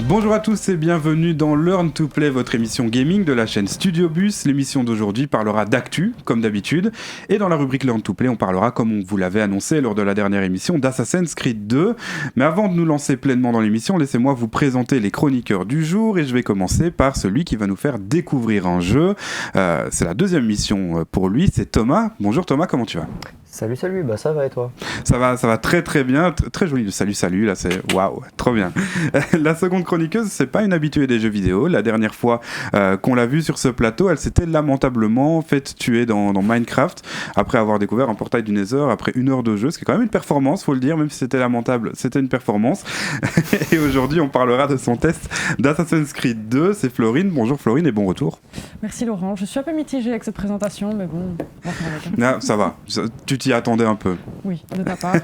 Bonjour à tous et bienvenue dans Learn to Play, votre émission gaming de la chaîne Studio Bus. L'émission d'aujourd'hui parlera d'actu, comme d'habitude. Et dans la rubrique Learn to Play, on parlera, comme on vous l'avait annoncé lors de la dernière émission, d'Assassin's Creed 2. Mais avant de nous lancer pleinement dans l'émission, laissez-moi vous présenter les chroniqueurs du jour. Et je vais commencer par celui qui va nous faire découvrir un jeu. C'est la deuxième mission pour lui, c'est Thomas. Bonjour Thomas, comment tu vas ? Salut, bah ça va et toi ? Ça va très très bien, très joli le salut, là c'est waouh, trop bien. La seconde chroniqueuse, c'est pas une habituée des jeux vidéo. La dernière fois qu'on l'a vue sur ce plateau, elle s'était lamentablement faite tuer dans Minecraft après avoir découvert un portail du Nether après 1 heure de jeu, ce qui est quand même une performance, faut le dire, même si c'était lamentable, c'était une performance. Et aujourd'hui, on parlera de son test d'Assassin's Creed 2. C'est Florine. Bonjour Florine et bon retour. Merci Laurent, je suis un peu mitigée avec cette présentation, mais bon, on va faire avec. Ah, ça va, tu t'y attendais un peu. Oui, de ta part.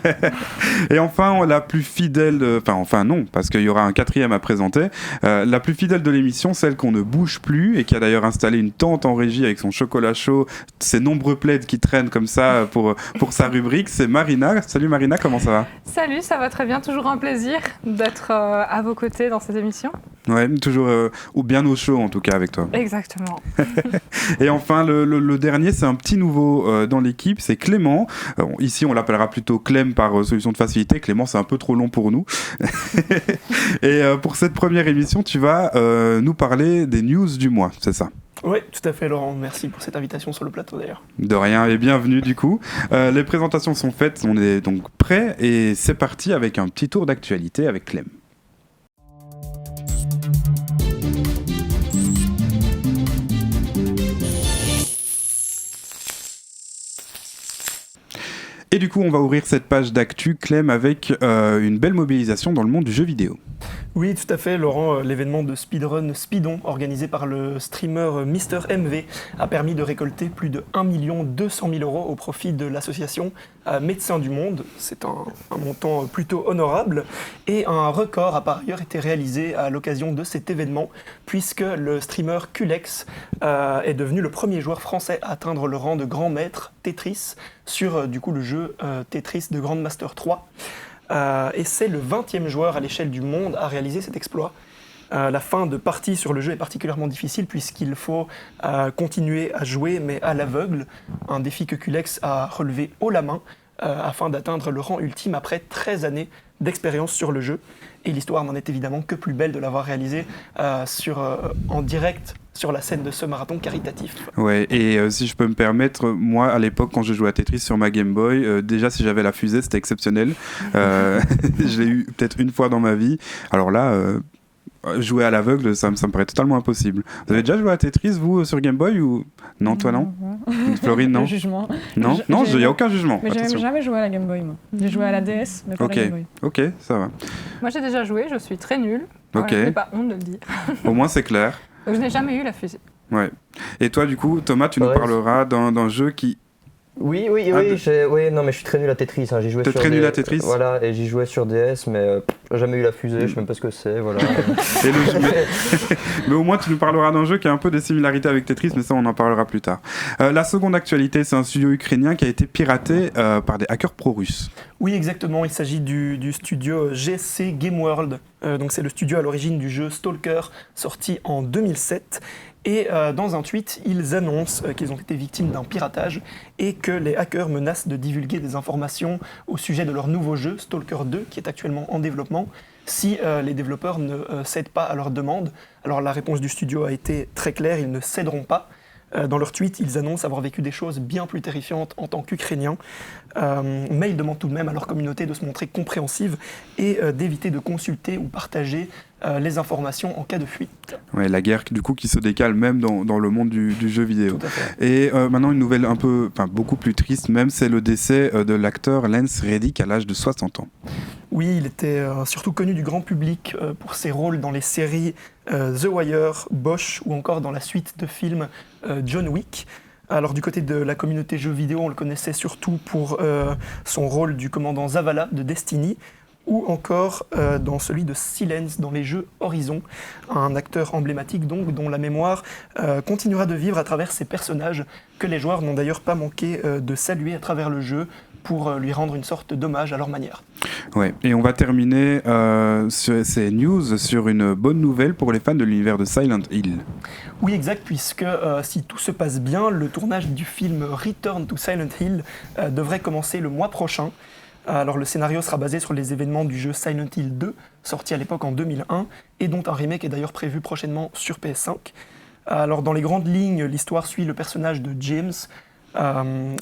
Et enfin, la plus fidèle, enfin non, parce qu'il y aura un 4e à présenter, la plus fidèle de l'émission, celle qu'on ne bouge plus et qui a d'ailleurs installé une tente en régie avec son chocolat chaud, ses nombreux plaids qui traînent comme ça pour sa rubrique, c'est Marina. Salut Marina, comment ça va ? Salut, ça va très bien, toujours un plaisir d'être à vos côtés dans cette émission. Ouais, toujours, ou bien au chaud en tout cas avec toi. Exactement. Et enfin, le dernier, c'est un petit nouveau dans l'équipe, c'est Clément. Ici, on l'appellera plutôt Clem par solution de facilité. Clément, c'est un peu trop long pour nous. Et pour cette première émission, tu vas nous parler des news du mois, c'est ça ? Oui, tout à fait Laurent, merci pour cette invitation sur le plateau d'ailleurs. De rien et bienvenue du coup. Les présentations sont faites, on est donc prêts et c'est parti avec un petit tour d'actualité avec Clem. Et du coup, on va ouvrir cette page d'actu, Clem, avec une belle mobilisation dans le monde du jeu vidéo. Oui, tout à fait, Laurent. L'événement de speedrun Speedon, organisé par le streamer Mister MV, a permis de récolter plus de 1 200 000 € au profit de l'association Médecins du Monde. C'est un montant plutôt honorable. Et un record a par ailleurs été réalisé à l'occasion de cet événement, puisque le streamer Culex est devenu le premier joueur français à atteindre le rang de grand maître Tetris sur du coup le jeu Tetris de Grandmaster 3. Et c'est le 20e joueur à l'échelle du monde à réaliser cet exploit. La fin de partie sur le jeu est particulièrement difficile puisqu'il faut continuer à jouer mais à l'aveugle, un défi que Culex a relevé haut la main afin d'atteindre le rang ultime après 13 années d'expérience sur le jeu. Et l'histoire n'en est évidemment que plus belle de l'avoir réalisé en direct sur la scène de ce marathon caritatif. Ouais, et si je peux me permettre, moi à l'époque quand je jouais à Tetris sur ma Game Boy, déjà si j'avais la fusée c'était exceptionnel. Je l'ai eu peut-être une fois dans ma vie. Alors là, jouer à l'aveugle, ça me paraît totalement impossible. Vous avez déjà joué à Tetris vous sur Game Boy ou non, toi non? Florine non? Le jugement. Non, il n'y a aucun jugement. Mais j'ai jamais joué à la Game Boy moi. J'ai joué à la DS, mais pas à la Game Boy. Ok, ça va. Moi j'ai déjà joué, je suis très nulle. Ok. Je n'ai pas honte de le dire. Au moins c'est clair. Donc, je n'ai jamais eu la fusée. Ouais. Et toi du coup, Thomas, tu nous parleras d'un jeu qui... Oui, non mais je suis très nul à Tetris, hein. J'ai joué T'es sur très nul à Tetris ? Voilà, et j'y jouais sur DS, mais j'ai jamais eu la fusée, je sais même pas ce que c'est, voilà. Mais au moins tu nous parleras d'un jeu qui a un peu des similarités avec Tetris, mais ça on en parlera plus tard. La seconde actualité, c'est un studio ukrainien qui a été piraté par des hackers pro-russes. Oui, exactement, il s'agit du studio GSC Game World, donc c'est le studio à l'origine du jeu Stalker, sorti en 2007. Et dans un tweet, ils annoncent qu'ils ont été victimes d'un piratage et que les hackers menacent de divulguer des informations au sujet de leur nouveau jeu, Stalker 2, qui est actuellement en développement, si les développeurs ne cèdent pas à leur demande. Alors la réponse du studio a été très claire, ils ne céderont pas. Dans leur tweet, ils annoncent avoir vécu des choses bien plus terrifiantes en tant qu'Ukrainiens, mais ils demandent tout de même à leur communauté de se montrer compréhensive et d'éviter de consulter ou partager les informations en cas de fuite. Ouais, la guerre du coup qui se décale même dans le monde du jeu vidéo. Tout à fait. Et maintenant une nouvelle beaucoup plus triste même, c'est le décès de l'acteur Lance Reddick à l'âge de 60 ans. Oui, il était surtout connu du grand public pour ses rôles dans les séries The Wire, Bosch ou encore dans la suite de films John Wick. Alors du côté de la communauté jeux vidéo, on le connaissait surtout pour son rôle du commandant Zavala de Destiny, ou encore dans celui de Silence dans les jeux Horizon, un acteur emblématique donc dont la mémoire continuera de vivre à travers ses personnages que les joueurs n'ont d'ailleurs pas manqué de saluer à travers le jeu, pour lui rendre une sorte d'hommage à leur manière. Ouais, et on va terminer ces news sur une bonne nouvelle pour les fans de l'univers de Silent Hill. Oui, exact, puisque si tout se passe bien, le tournage du film Return to Silent Hill devrait commencer le mois prochain. Alors le scénario sera basé sur les événements du jeu Silent Hill 2, sorti à l'époque en 2001, et dont un remake est d'ailleurs prévu prochainement sur PS5. Alors dans les grandes lignes, l'histoire suit le personnage de James.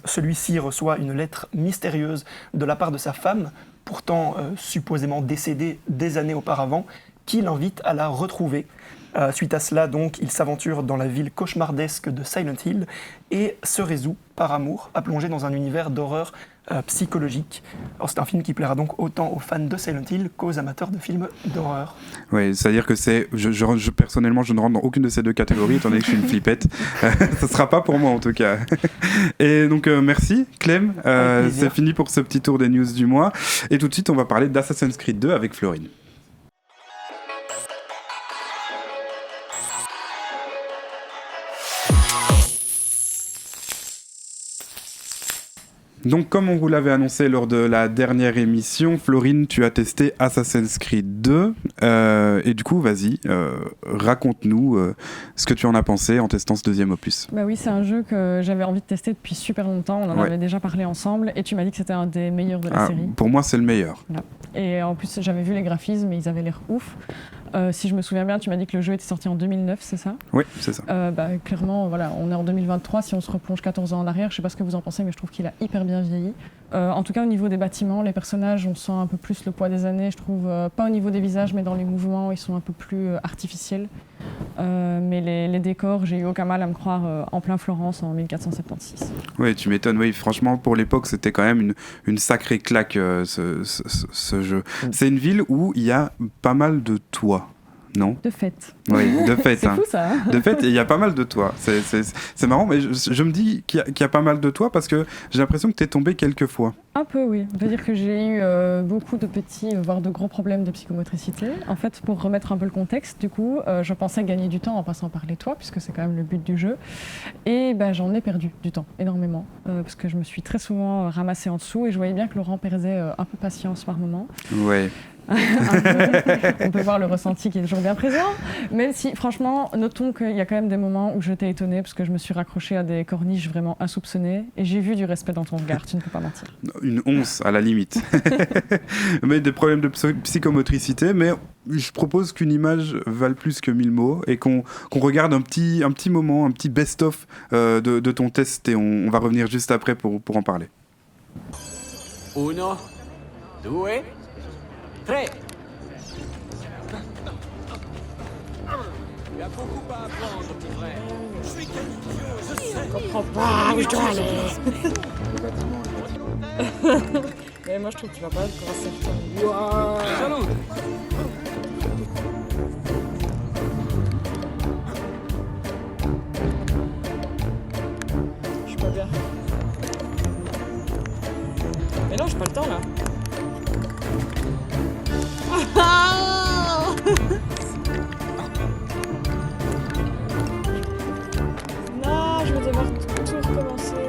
Celui-ci reçoit une lettre mystérieuse de la part de sa femme, pourtant supposément décédée des années auparavant, qui l'invite à la retrouver. Suite à cela, donc, il s'aventure dans la ville cauchemardesque de Silent Hill et se résout, par amour, à plonger dans un univers d'horreur psychologique. Alors, c'est un film qui plaira donc autant aux fans de Silent Hill qu'aux amateurs de films d'horreur. Oui, c'est-à-dire que personnellement, je ne rentre dans aucune de ces deux catégories, étant donné que je suis une flippette. Ce ne sera pas pour moi, en tout cas. Et donc, merci, Clem. C'est fini pour ce petit tour des news du mois. Et tout de suite, on va parler d'Assassin's Creed 2 avec Florine. Donc, comme on vous l'avait annoncé lors de la dernière émission, Florine, tu as testé Assassin's Creed 2. Et du coup, vas-y, raconte-nous ce que tu en as pensé en testant ce deuxième opus. Bah oui, c'est un jeu que j'avais envie de tester depuis super longtemps. On en avait déjà parlé ensemble et tu m'as dit que c'était un des meilleurs de la série. Pour moi, c'est le meilleur. Voilà. Et en plus, j'avais vu les graphismes et ils avaient l'air ouf. Si je me souviens bien, tu m'as dit que le jeu était sorti en 2009, c'est ça ? Oui, c'est ça. Clairement, voilà, on est en 2023. Si on se replonge 14 ans en arrière, je ne sais pas ce que vous en pensez, mais je trouve qu'il a hyper bien vieilli. En tout cas, au niveau des bâtiments, les personnages, on sent un peu plus le poids des années. Je trouve, pas au niveau des visages, mais dans les mouvements, ils sont un peu plus artificiels. Mais les décors, j'ai eu aucun mal à me croire en plein Florence en 1476. Oui, tu m'étonnes. Oui, franchement, pour l'époque, c'était quand même une sacrée claque, ce jeu. C'est une ville où il y a pas mal de toits. Non. De fait. Oui, de fait. C'est fou ça. De fait, il y a pas mal de toits. C'est marrant, mais je me dis qu'il y a pas mal de toits parce que j'ai l'impression que tu es tombé quelques fois. Un peu, oui. On peut dire que j'ai eu beaucoup de petits, voire de gros problèmes de psychomotricité. En fait, pour remettre un peu le contexte, du coup, je pensais gagner du temps en passant par les toits, puisque c'est quand même le but du jeu. Et j'en ai perdu du temps, énormément, parce que je me suis très souvent ramassée en dessous et je voyais bien que Laurent perdait un peu patience par moment. Ouais. On peut voir le ressenti qui est toujours bien présent, même si franchement notons qu'il y a quand même des moments où je t'ai étonnée parce que je me suis raccrochée à des corniches vraiment insoupçonnées et j'ai vu du respect dans ton regard, tu ne peux pas mentir. Une once à la limite. Mais des problèmes de psychomotricité, mais je propose qu'une image vale plus que 1000 mots et qu'on regarde un petit moment, un petit best-of de ton test et on va revenir juste après pour en parler. Uno, due, tre. Il y a beaucoup à apprendre, mon frère. Je suis quel idiot, je sais. Je comprends pas où je dois aller. Mais moi je trouve que tu vas pas commencer à faire. Wow. Salut. Je suis pas bien. Mais non, j'ai pas le temps là. Non, je vais devoir tout recommencer.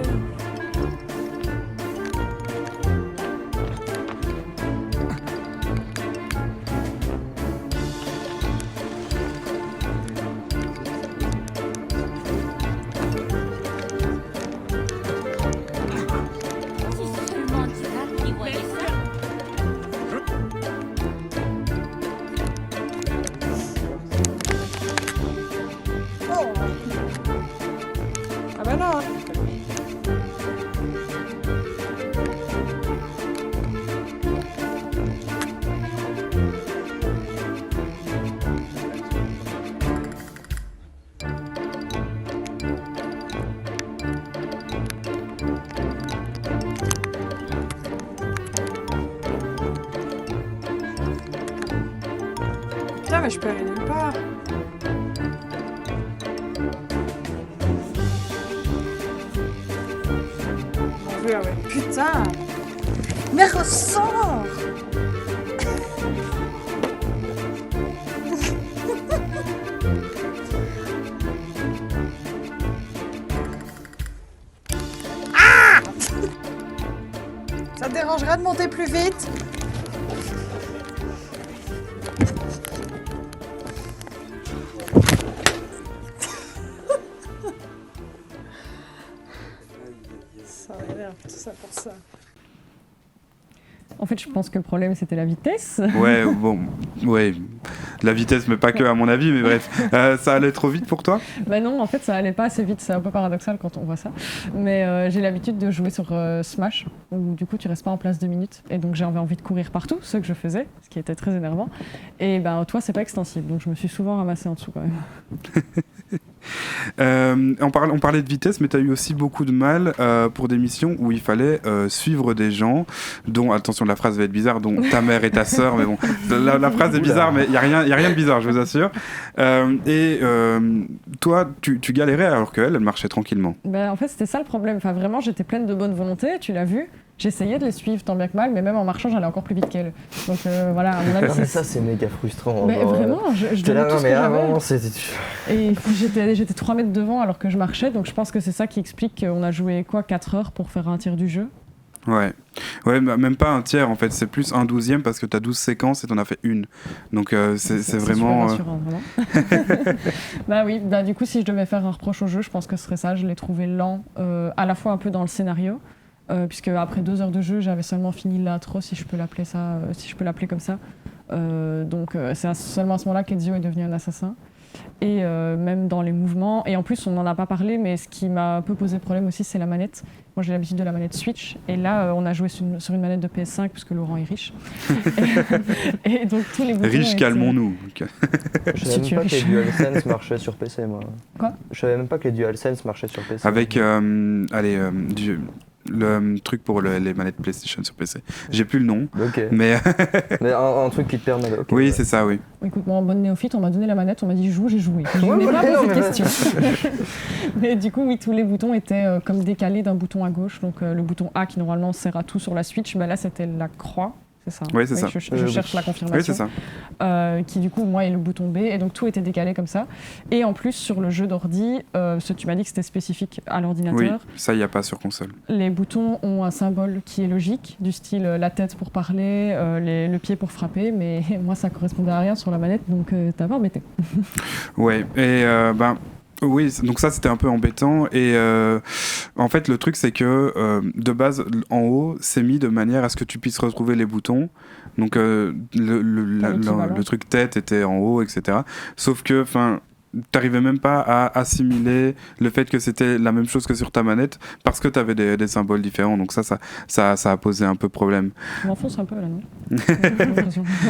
Ah bah non. Putain, mais je peux aller nulle part. Ah ouais. Putain. Mais ressors. dérangerait de monter plus vite? Ça m'énerve, tout ça pour ça. En fait, je pense que le problème, c'était la vitesse. Ouais, bon, ouais, la vitesse, mais pas que à mon avis, mais bref. Ça allait trop vite pour toi? Bah non, en fait, ça allait pas assez vite. C'est un peu paradoxal quand on voit ça. Mais j'ai l'habitude de jouer sur Smash, où du coup, tu restes pas en place 2 minutes. Et donc, j'avais envie de courir partout, ce que je faisais, ce qui était très énervant. Et ben, toi, c'est pas extensible. Donc, je me suis souvent ramassée en dessous quand même. On parlait de vitesse, mais tu as eu aussi beaucoup de mal pour des missions où il fallait suivre des gens, dont, attention, la phrase va être bizarre, dont ta mère et ta sœur, mais bon, la phrase est bizarre, mais il n'y a rien de bizarre, je vous assure. Toi, tu galérais alors qu'elle, elle marchait tranquillement. Ben, en fait, c'était ça le problème. Enfin, vraiment, j'étais pleine de bonne volonté, tu l'as vu. J'essayais de les suivre tant bien que mal, mais même en marchant, j'allais encore plus vite qu'elle. Donc voilà, à mon avis, Non, mais ça, c'est méga frustrant. Mais genre, vraiment, je j'étais donnais là, tout ce mais que j'avais. avant, c'était. Et j'étais 3 mètres devant alors que je marchais, donc je pense que c'est ça qui explique qu'on a joué 4 heures pour faire un tiers du jeu. Ouais, bah, même pas un tiers en fait, c'est plus un 12e parce que tu as 12 séquences et t'en as fait une. Donc c'est vraiment. Super rassurant, vraiment. Bah oui, bah du coup, si je devais faire un reproche au jeu, je pense que ce serait ça. Je l'ai trouvé lent, à la fois un peu dans le scénario, puisque après 2 heures de jeu, j'avais seulement fini l'intro, si je peux l'appeler ça, si je peux l'appeler comme ça. Donc c'est seulement à ce moment-là qu'Ezio est devenu un assassin. Et même dans les mouvements. Et en plus, on n'en a pas parlé, mais ce qui m'a un peu posé problème aussi, c'est la manette. Moi, j'ai l'habitude de la manette Switch. Et là, on a joué sur une manette de PS5, puisque Laurent est riche. et donc, tous les boutons Riche, calmons-nous. Je savais même pas que les DualSense marchaient sur PC, moi. Quoi? Je savais même pas que les DualSense marchaient sur PC. Avec, le truc pour les manettes PlayStation sur PC. J'ai plus le nom, Ok. mais Mais un truc qui te permet. Okay, oui, ouais. c'est ça, oui. Écoute, moi, en bonne néophyte, on m'a donné la manette, on m'a dit joue, j'ai joué. Je Ouais, n'ai pas non, posé de mais- questions. Mais du coup, oui, tous les boutons étaient comme décalés d'un bouton à gauche. Donc le bouton A qui normalement sert à tout sur la Switch, bah là c'était la croix. C'est ça. Oui, c'est ça. Je Oui. cherche la confirmation. Oui, c'est ça. Qui du coup, moi, est le bouton B. Et donc tout était décalé comme ça. Et en plus, sur le jeu d'ordi, tu m'as dit que c'était spécifique à Oui, l'ordinateur. ça, il n'y a pas sur console. Les boutons ont un symbole qui est logique, du style la tête pour parler, le pied pour frapper. Mais moi, ça correspondait à rien sur la manette, donc t'as pas embêté. Ouais, et oui, donc ça c'était un peu embêtant et en fait le truc c'est que de base en haut c'est mis de manière à ce que tu puisses retrouver les boutons, donc le truc tête était en haut, etc. Sauf que t'arrivais même pas à assimiler le fait que c'était la même chose que sur ta manette parce que t'avais des symboles différents, donc ça a posé un peu problème. Je m'enfonce un peu là, non?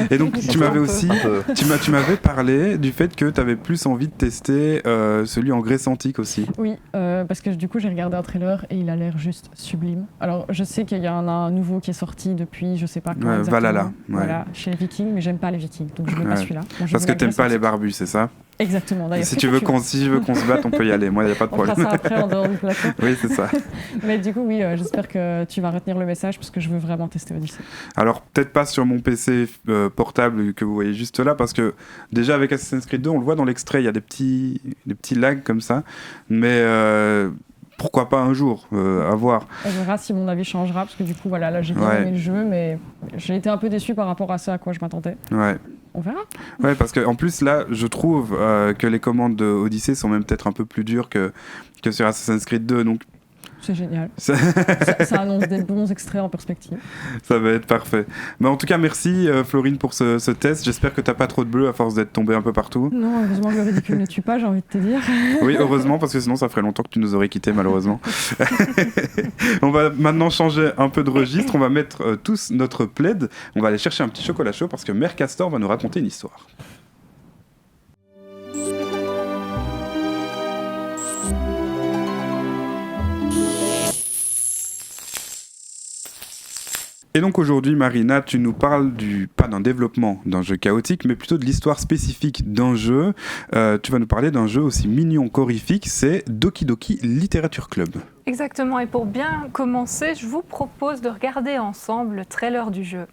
Et donc tu m'avais aussi tu m'avais parlé du fait que t'avais plus envie de tester celui en Grèce antique aussi. Oui, parce que du coup j'ai regardé un trailer et il a l'air juste sublime. Alors je sais qu'il y en a un nouveau qui est sorti depuis je sais pas quand exactement. Valhalla, ouais. Voilà, chez les Vikings, mais j'aime pas les Vikings, donc je veux pas celui-là. Moi, je Parce veux que la t'aimes Grèce pas les antique. barbus, c'est ça? Exactement. D'ailleurs, Si je veux qu'on se batte, on peut y aller. Moi, il n'y a pas de on fera problème. ça après en dehors du plateau. Oui, c'est ça. Mais du coup, oui, j'espère que tu vas retenir le message parce que je veux vraiment tester Odyssey. Alors, peut-être pas sur mon PC portable que vous voyez juste là, parce que déjà avec Assassin's Creed 2, on le voit dans l'extrait, il y a des petits lags comme ça. Mais pourquoi pas un jour, à voir. On verra si mon avis changera parce que du coup, voilà, là j'ai bien Ouais. aimé le jeu, mais j'ai été un peu déçu par rapport à ce à quoi je m'attendais. Ouais. On verra. Ouais, parce qu'en plus, là, je trouve que les commandes de Odyssey sont même peut-être un peu plus dures que sur Assassin's Creed 2, donc C'est génial. ça, Ça annonce des bons extraits en perspective. ça va être parfait. Mais en tout cas, merci Florine pour ce test. J'espère que t'as pas trop de bleu à force d'être tombé un peu partout. Non, heureusement que le ridicule ne tue pas, j'ai envie de te dire. Oui, heureusement, parce que sinon ça ferait longtemps que tu nous aurais quittés, malheureusement. On va maintenant changer un peu de registre. On va mettre tous notre plaid. On va aller chercher un petit chocolat chaud parce que Mère Castor va nous raconter une histoire. Et donc aujourd'hui, Marina, tu nous parles pas d'un développement d'un jeu chaotique, mais plutôt de l'histoire spécifique d'un jeu. Tu vas nous parler d'un jeu aussi mignon qu'horrifique, c'est Doki Doki Literature Club. Exactement, et pour bien commencer, je vous propose de regarder ensemble le trailer du jeu.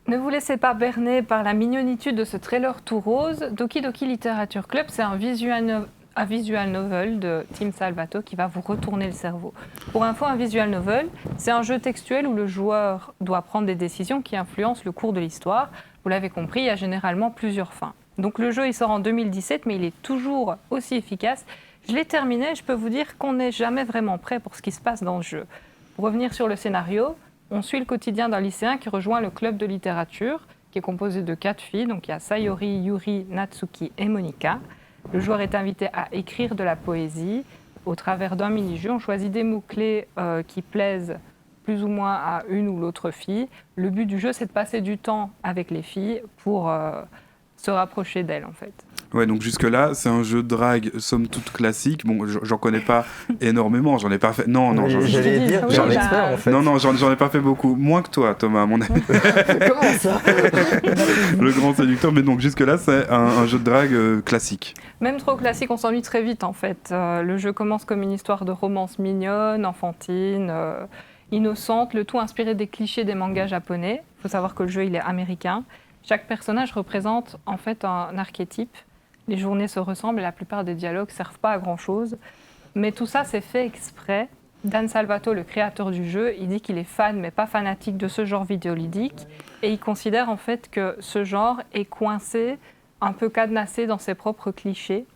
Ne vous laissez pas berner par la mignonitude de ce trailer tout rose. Doki Doki Literature Club, c'est un visual novel de Tim Salvato qui va vous retourner le cerveau. Pour info, un visual novel, c'est un jeu textuel où le joueur doit prendre des décisions qui influencent le cours de l'histoire. Vous l'avez compris, il y a généralement plusieurs fins. Donc le jeu, il sort en 2017, mais il est toujours aussi efficace. Je l'ai terminé, je peux vous dire qu'on n'est jamais vraiment prêt pour ce qui se passe dans le jeu. Pour revenir sur le scénario, on suit le quotidien d'un lycéen qui rejoint le club de littérature, qui est composé de 4 filles. Donc il y a Sayori, Yuri, Natsuki et Monika. Le joueur est invité à écrire de la poésie. Au travers d'un mini-jeu, on choisit des mots-clés qui plaisent plus ou moins à une ou l'autre fille. Le but du jeu, c'est de passer du temps avec les filles pour se rapprocher d'elles, en fait. Ouais, donc jusque-là, c'est un jeu de drague, somme toute classique. Bon, j'en connais pas énormément, j'en ai pas fait. Non, J'allais dire, oui, j'en ai bah, expert en fait. non, j'en ai pas fait beaucoup. Moins que toi, Thomas, à mon avis. Comment ça? Le grand séducteur. Mais donc, jusque-là, c'est un jeu de drague classique. Même trop classique, on s'ennuie très vite, en fait. Le jeu commence comme une histoire de romance mignonne, enfantine, innocente, le tout inspiré des clichés des mangas japonais. Il faut savoir que le jeu, il est américain. Chaque personnage représente, en fait, un archétype. Les journées se ressemblent et la plupart des dialogues ne servent pas à grand-chose. Mais tout ça, c'est fait exprès. Dan Salvato, le créateur du jeu, il dit qu'il est fan, mais pas fanatique de ce genre vidéoludique. Et il considère en fait que ce genre est coincé, un peu cadenassé dans ses propres clichés.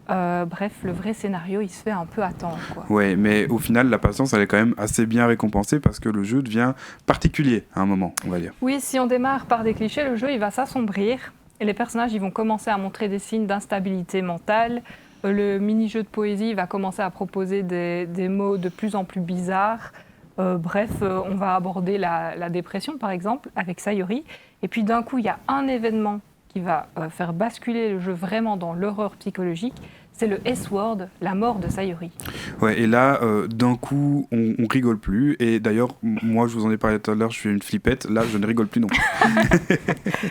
Bref, le vrai scénario, il se fait un peu attendre, quoi. Ouais, mais au final, la patience, elle est quand même assez bien récompensée parce que le jeu devient particulier à un moment, on va dire. Oui, si on démarre par des clichés, le jeu, il va s'assombrir. Et les personnages, ils vont commencer à montrer des signes d'instabilité mentale. Le mini-jeu de poésie va commencer à proposer des mots de plus en plus bizarres. On va aborder la dépression, par exemple, avec Sayori. Et puis d'un coup, il y a un événement qui va faire basculer le jeu vraiment dans l'horreur psychologique. C'est le S-word, la mort de Sayori. Ouais, et là, d'un coup, on rigole plus. Et d'ailleurs, moi, je vous en ai parlé tout à l'heure, je suis une flippette. Là, je ne rigole plus non plus.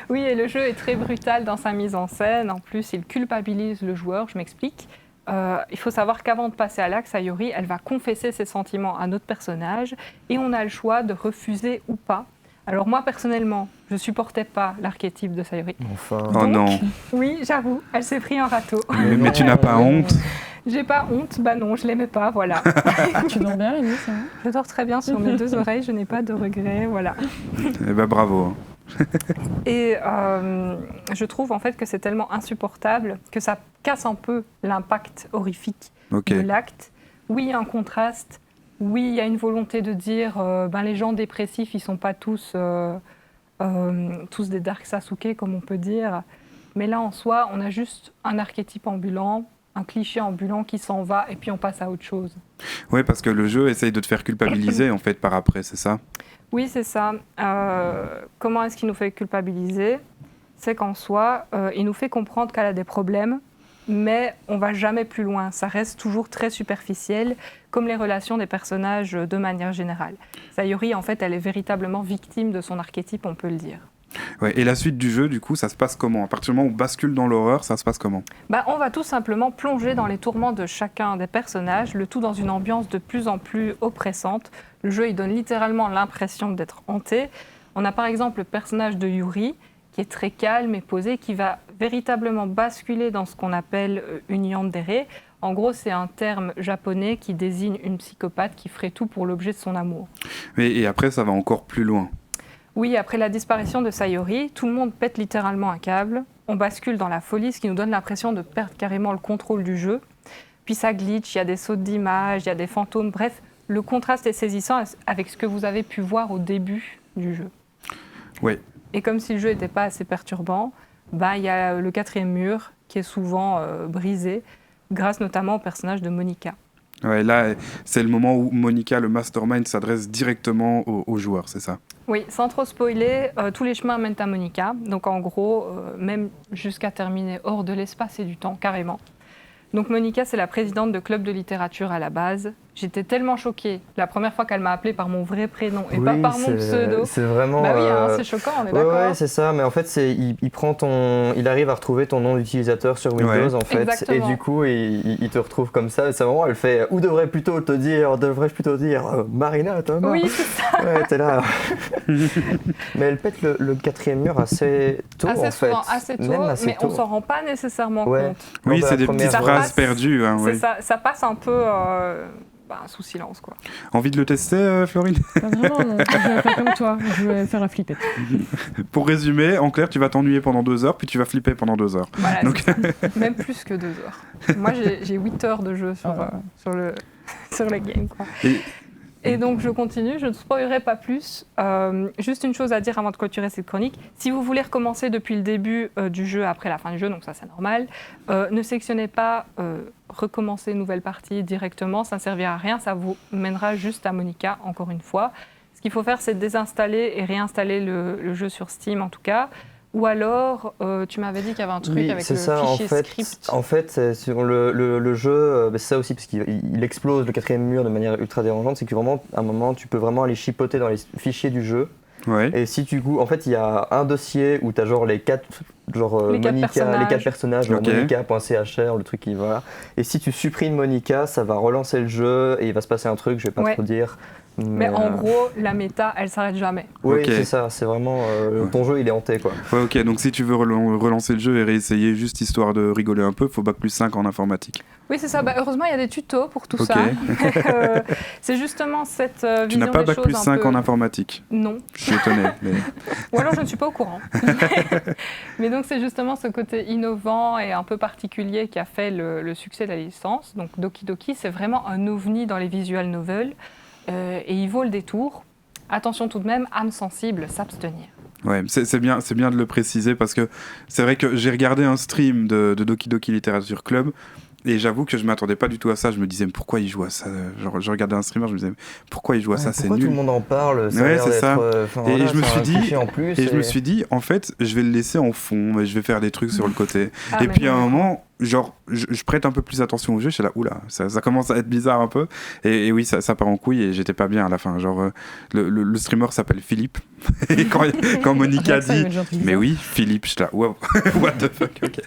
Oui, et le jeu est très brutal dans sa mise en scène. En plus, il culpabilise le joueur. Je m'explique. Il faut savoir qu'avant de passer à l'acte, Sayori, elle va confesser ses sentiments à notre personnage. Et on a le choix de refuser ou pas. Alors moi, personnellement, je supportais pas l'archétype de Sayori. Enfin. Oh non. Oui, j'avoue, elle s'est pris en râteau. Mais tu n'as pas honte? J'ai pas honte, bah non, je l'aimais pas, voilà. Tu dors bien, Rémi, ça va? Je dors très bien sur mes 2 oreilles, je n'ai pas de regrets, voilà. Eh ben bravo. Et je trouve en fait que c'est tellement insupportable que ça casse un peu l'impact horrifique Ok. de l'acte. Oui, il y a un contraste. Oui, il y a une volonté de dire les gens dépressifs, ils sont pas tous des Dark Sasuke, comme on peut dire. Mais là, en soi, on a juste un archétype ambulant, un cliché ambulant qui s'en va, et puis on passe à autre chose. Oui, parce que le jeu essaye de te faire culpabiliser, en fait, par après, c'est ça? Oui, c'est ça. Comment est-ce qu'il nous fait culpabiliser? C'est qu'en soi, il nous fait comprendre qu'elle a des problèmes, mais on va jamais plus loin. Ça reste toujours très superficiel, comme les relations des personnages de manière générale. Sayori, en fait, elle est véritablement victime de son archétype, on peut le dire. Ouais, et la suite du jeu, du coup, ça se passe comment? À partir du moment où on bascule dans l'horreur, ça se passe comment? On va tout simplement plonger dans les tourments de chacun des personnages, le tout dans une ambiance de plus en plus oppressante. Le jeu, il donne littéralement l'impression d'être hanté. On a par exemple le personnage de Yuri, qui est très calme et posé, qui va véritablement basculer dans ce qu'on appelle une yandere. En gros, c'est un terme japonais qui désigne une psychopathe qui ferait tout pour l'objet de son amour. Et après, ça va encore plus loin. Oui, après la disparition de Sayori, tout le monde pète littéralement un câble. On bascule dans la folie, ce qui nous donne l'impression de perdre carrément le contrôle du jeu. Puis ça glitch, il y a des sautes d'images, il y a des fantômes. Bref, le contraste est saisissant avec ce que vous avez pu voir au début du jeu. Oui. Et comme si le jeu n'était pas assez perturbant, il y a le 4e mur qui est souvent brisé, grâce notamment au personnage de Monika. Ouais, là, c'est le moment où Monika, le mastermind, s'adresse directement aux joueurs, c'est ça? Oui, sans trop spoiler, tous les chemins mènent à Monika. Donc en gros, même jusqu'à terminer hors de l'espace et du temps, carrément. Donc Monika, c'est la présidente de club de littérature à la base. J'étais tellement choquée la première fois qu'elle m'a appelée par mon vrai prénom et pas par mon pseudo. C'est vraiment. Bah oui, hein, c'est choquant, on est d'accord. Ouais, c'est ça. Mais en fait, il arrive à retrouver ton nom d'utilisateur sur Windows, en fait. Exactement. Et du coup, il te retrouve comme ça. C'est vraiment, elle fait. Ou devrais-je plutôt dire Marina, Thomas. Oui, c'est ça. Ouais, t'es là. Mais elle pète le quatrième mur assez tôt, Assez en fait. souvent, assez tôt, Même assez mais tôt. on s'en rend pas nécessairement Ouais. compte. Oui, Lors de c'est la des première- petites Ça phrases passe. perdues. Hein, C'est oui. ça passe un peu sous silence, quoi. Envie de le tester, Florine? Pas vraiment, non. Je vais faire comme toi, je vais faire la flippette. Pour résumer, en clair, tu vas t'ennuyer pendant 2 heures, puis tu vas flipper pendant 2 heures. Voilà, Donc- c'est ça. Même plus que 2 heures. Moi, j'ai 8 heures de jeu sur le game, quoi. Et donc, je continue, je ne spoilerai pas plus. Juste une chose à dire avant de clôturer cette chronique. Si vous voulez recommencer depuis le début du jeu, après la fin du jeu, donc ça c'est normal, ne sélectionnez pas recommencer une nouvelle partie directement, ça ne servira à rien, ça vous mènera juste à Monica, encore une fois. Ce qu'il faut faire, c'est désinstaller et réinstaller le jeu sur Steam, en tout cas. Ou alors, tu m'avais dit qu'il y avait un truc Oui, avec c'est le ça, fichier script. En fait, c'est sur le jeu, c'est ça aussi, parce qu'il explose le quatrième mur de manière ultra dérangeante, c'est que vraiment, à un moment, tu peux vraiment aller chipoter dans les fichiers du jeu. Ouais. Et si tu en fait, il y a un dossier où tu as genre les quatre personnages, genre Ok. Monica.chr, le truc qui va. Et si tu supprimes Monica, ça va relancer le jeu et il va se passer un truc, je vais pas Ouais. trop dire. Mais en gros, la méta, elle s'arrête jamais. Oui, Ok. c'est ça, c'est vraiment. Ton jeu, il est hanté, quoi. Ouais, ok, donc si tu veux relancer le jeu et réessayer juste histoire de rigoler un peu, faut bac plus 5 en informatique. Oui, c'est ça. Bah, heureusement, il y a des tutos pour tout Ok. ça. C'est justement cette vision Tu n'as pas des bac choses plus un 5 peu- en informatique. Non. Je suis étonné. Mais... Ou alors, je ne suis pas au courant. Mais donc, c'est justement ce côté innovant et un peu particulier qui a fait le succès de la licence. Donc, Doki Doki, c'est vraiment un ovni dans les visual novels. Et il vaut le détour. Attention tout de même, âme sensible, s'abstenir. Ouais, c'est bien de le préciser parce que c'est vrai que j'ai regardé un stream de Doki Doki Literature Club et j'avoue que je m'attendais pas du tout à ça. Je me disais, mais pourquoi il joue à ça? Genre, je regardais un streamer, je me disais, pourquoi il joue à ça? C'est Pourquoi tout nul. le monde en parle? Ça a Ouais, l'air c'est d'être, ça. Et voilà, je me c'est suis un dit- cliché en plus, Et je me suis dit, en fait, je vais le laisser en fond, mais je vais faire des trucs sur le côté. Ah, et mais puis à un non. moment, genre, je prête un peu plus attention au jeu, je suis là, oula, ça commence à être bizarre un peu. Et oui, ça part en couille et j'étais pas bien à la fin. Genre, le streamer s'appelle Philippe. Et quand Monica Rien que ça, il dit, met déjà un truc mais bizarre. oui, Philippe, je suis là, wow, what the fuck, ok.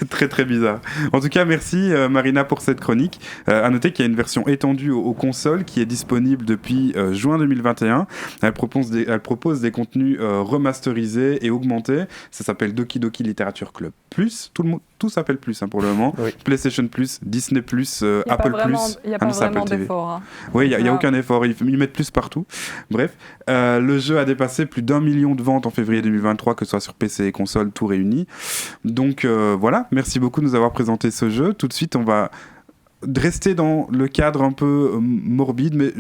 Très très bizarre. En tout cas, merci Marina pour cette chronique. À noter qu'il y a une version étendue aux consoles qui est disponible depuis juin 2021. Elle propose des contenus remasterisés et augmentés. Ça s'appelle Doki Doki Literature Club Plus. Tout s'appelle Plus hein, pour le moment. Oui. PlayStation Plus, Disney Plus, Il n'y a Apple pas vraiment, Plus. il y a Ah pas non, c'est vraiment Apple TV. d'effort. Hein. Oui, il n'y a Voilà. aucun effort. Ils mettent plus partout. Bref, le jeu a dépassé plus d'1 million de ventes en février 2023, que ce soit sur PC et console, tout réuni. Donc voilà, merci beaucoup de nous avoir présenté ce jeu. Tout de suite, on va rester dans le cadre un peu morbide, mais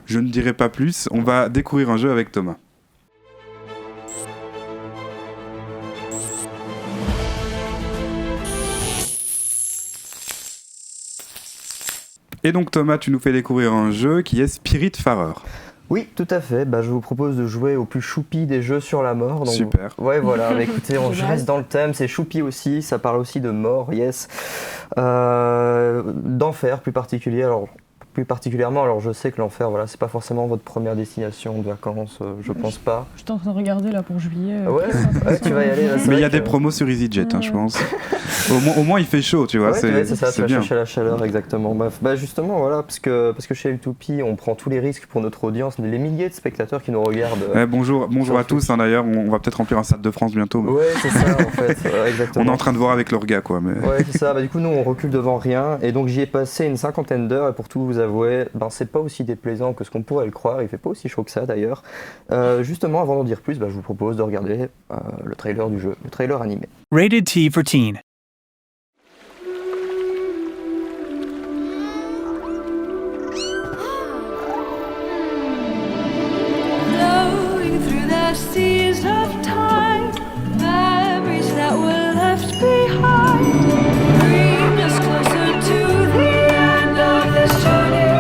je ne dirai pas plus. On va découvrir un jeu avec Thomas. Et donc Thomas, tu nous fais découvrir un jeu qui est Spiritfarer. Oui, tout à fait. Bah, je vous propose de jouer au plus choupi des jeux sur la mort. Donc, Super. Ouais, voilà. Bah, écoutez, je Génial. reste dans le thème. C'est choupi aussi. Ça parle aussi de mort, yes. D'enfer, plus particulièrement. Alors, je sais que l'enfer, voilà, c'est pas forcément votre première destination de vacances. Je pense pas. Je suis en train de regarder là pour juillet. Ouais, ouais, tu vas y aller. Là, c'est Mais il y vrai a des que- promos sur EasyJet, hein, je pense. Au moins, il fait chaud, tu vois. Ouais, c'est ça, tu c'est vas bien. chercher la chaleur, exactement. Bah justement, voilà, parce que chez L2P, on prend tous les risques pour notre audience, les milliers de spectateurs qui nous regardent. Bonjour sur à tous, hein, d'ailleurs. On va peut-être remplir un Stade de France bientôt. mais Ouais, c'est ça, en fait, exactement. On est en train de voir avec l'orga, quoi. Mais... Ouais, c'est ça. Bah, du coup, nous, on recule devant rien. Et donc, j'y ai passé une 50aine d'heures. Et pour tout vous avouer, c'est pas aussi déplaisant que ce qu'on pourrait le croire. Il fait pas aussi chaud que ça, d'ailleurs. Justement, avant d'en dire plus, je vous propose de regarder le trailer du jeu, le trailer animé. Rated T for Teen. Flowing through the seas of time, memories that were left behind, bring us closer to the end of this journey,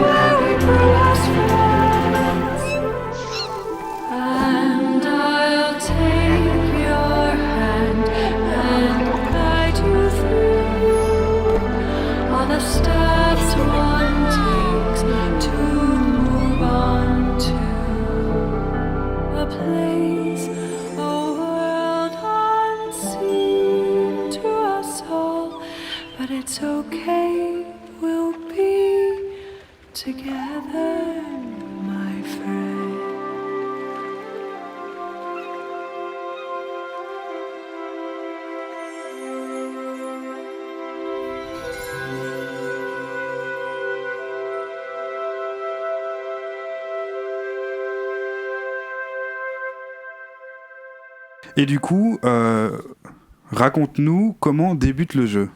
where we grew as friends. And I'll take your hand and But it's okay, we'll be together, my friend. Et du coup, raconte-nous comment débute le jeu.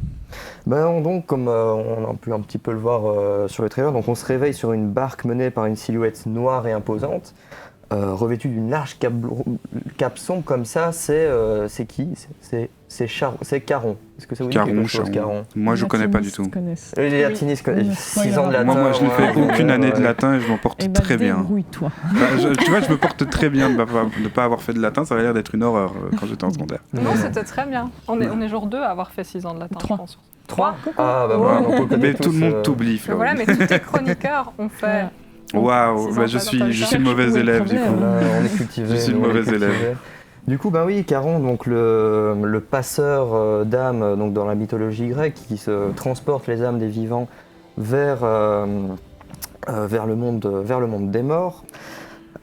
Donc, comme on a pu un petit peu le voir sur le trailer, donc on se réveille sur une barque menée par une silhouette noire et imposante, revêtue d'une large cape sombre comme ça. C'est qui? C'est Caron. Est-ce que ça vous dit quelque chose, Caron? Moi, je connais pas du tout. Les latinistes connaissent 6 ans de latin. Moi, je n'ai fait aucune année de ouais. latin et je m'en porte très bien. Débrouille-toi. Tu vois, je me porte très bien de ne pas avoir fait de latin. Ça avait l'air d'être une horreur quand j'étais en secondaire. Non, c'était très bien. On est jour 2 à avoir fait 6 ans de latin, je pense. 3. Ah, bah voilà. donc on connaît Mais tout le tous, monde t'oublie, Mais voilà, mais tous tes chroniqueurs ont fait. Waouh, 6 ans je de suis latin. le mauvais élève du coup. On est cultivé. Je suis le nous, on est mauvais élève. cultivé. Du coup, Caron, donc le passeur d'âmes donc dans la mythologie grecque, qui se transporte les âmes des vivants vers le monde des morts.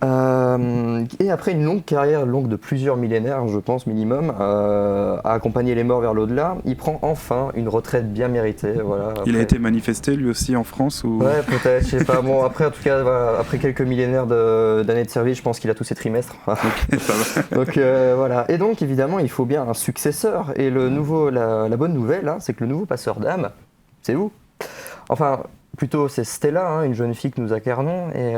Et après une longue carrière, longue de plusieurs millénaires, je pense minimum, à accompagner les morts vers l'au-delà, il prend enfin une retraite bien méritée. Voilà, Il a été manifesté lui aussi en France ou... Ouais, peut-être, je sais pas. Bon, après, en tout cas, voilà, après quelques millénaires d'années de service, je pense qu'il a tous ses trimestres. Ok, ça va. Donc voilà. Et donc, évidemment, il faut bien un successeur. Et la bonne nouvelle, hein, c'est que le nouveau passeur d'âme, c'est vous. Enfin, plutôt, c'est Stella, une jeune fille que nous incarnons, et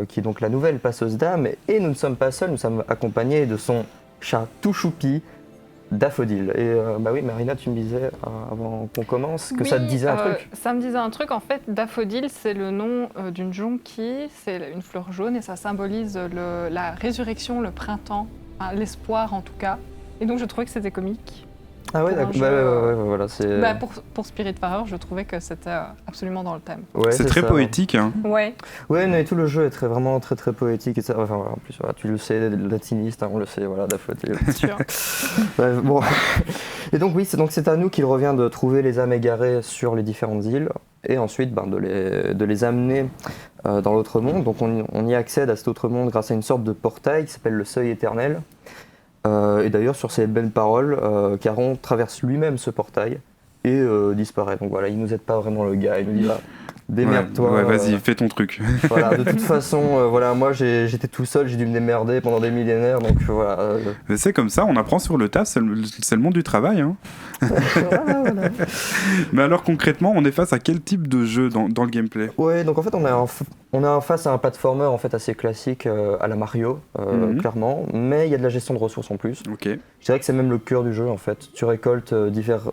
qui est donc la nouvelle passeuse d'âme. Et nous ne sommes pas seuls, nous sommes accompagnés de son chat tout choupi, Daffodil. Et oui, Marina, tu me disais avant qu'on commence que ça te disait un truc. Ça me disait un truc. En fait, Daffodil, c'est le nom d'une jonquille, c'est une fleur jaune et ça symbolise la résurrection, le printemps, enfin, l'espoir en tout cas. Et donc, je trouvais que c'était comique. Ah ouais, pour un d'accord. jeu, Voilà, c'est. Pour Spiritfarer, je trouvais que c'était absolument dans le thème. Ouais, c'est très ça. poétique. Hein. Ouais. Ouais, mais tout le jeu est vraiment très très poétique. Et ça, enfin, voilà, en plus, voilà, tu le sais, latiniste, on le sait, voilà, Daffodil. Bien sûr. Ouais, bon. Et donc oui, c'est à nous qu'il revient de trouver les âmes égarées sur les différentes îles et ensuite de les amener dans l'autre monde. Donc on y accède à cet autre monde grâce à une sorte de portail qui s'appelle le Seuil éternel. Et d'ailleurs, sur ces belles paroles, Caron traverse lui-même ce portail et disparaît. Donc voilà, il nous aide pas vraiment le gars, il nous dit là, démerde-toi. Ouais, vas-y, fais ton truc. Voilà, de toute façon, voilà, moi j'étais tout seul, j'ai dû me démerder pendant des millénaires, donc voilà. Mais c'est comme ça, on apprend sur le tas, c'est le monde du travail. Hein. Voilà. Mais alors concrètement, on est face à quel type de jeu dans le gameplay? Ouais, donc en fait on est face à un platformer en fait assez classique à la Mario, clairement, mais il y a de la gestion de ressources en plus. Ok. Je dirais que c'est même le cœur du jeu en fait. Tu récoltes divers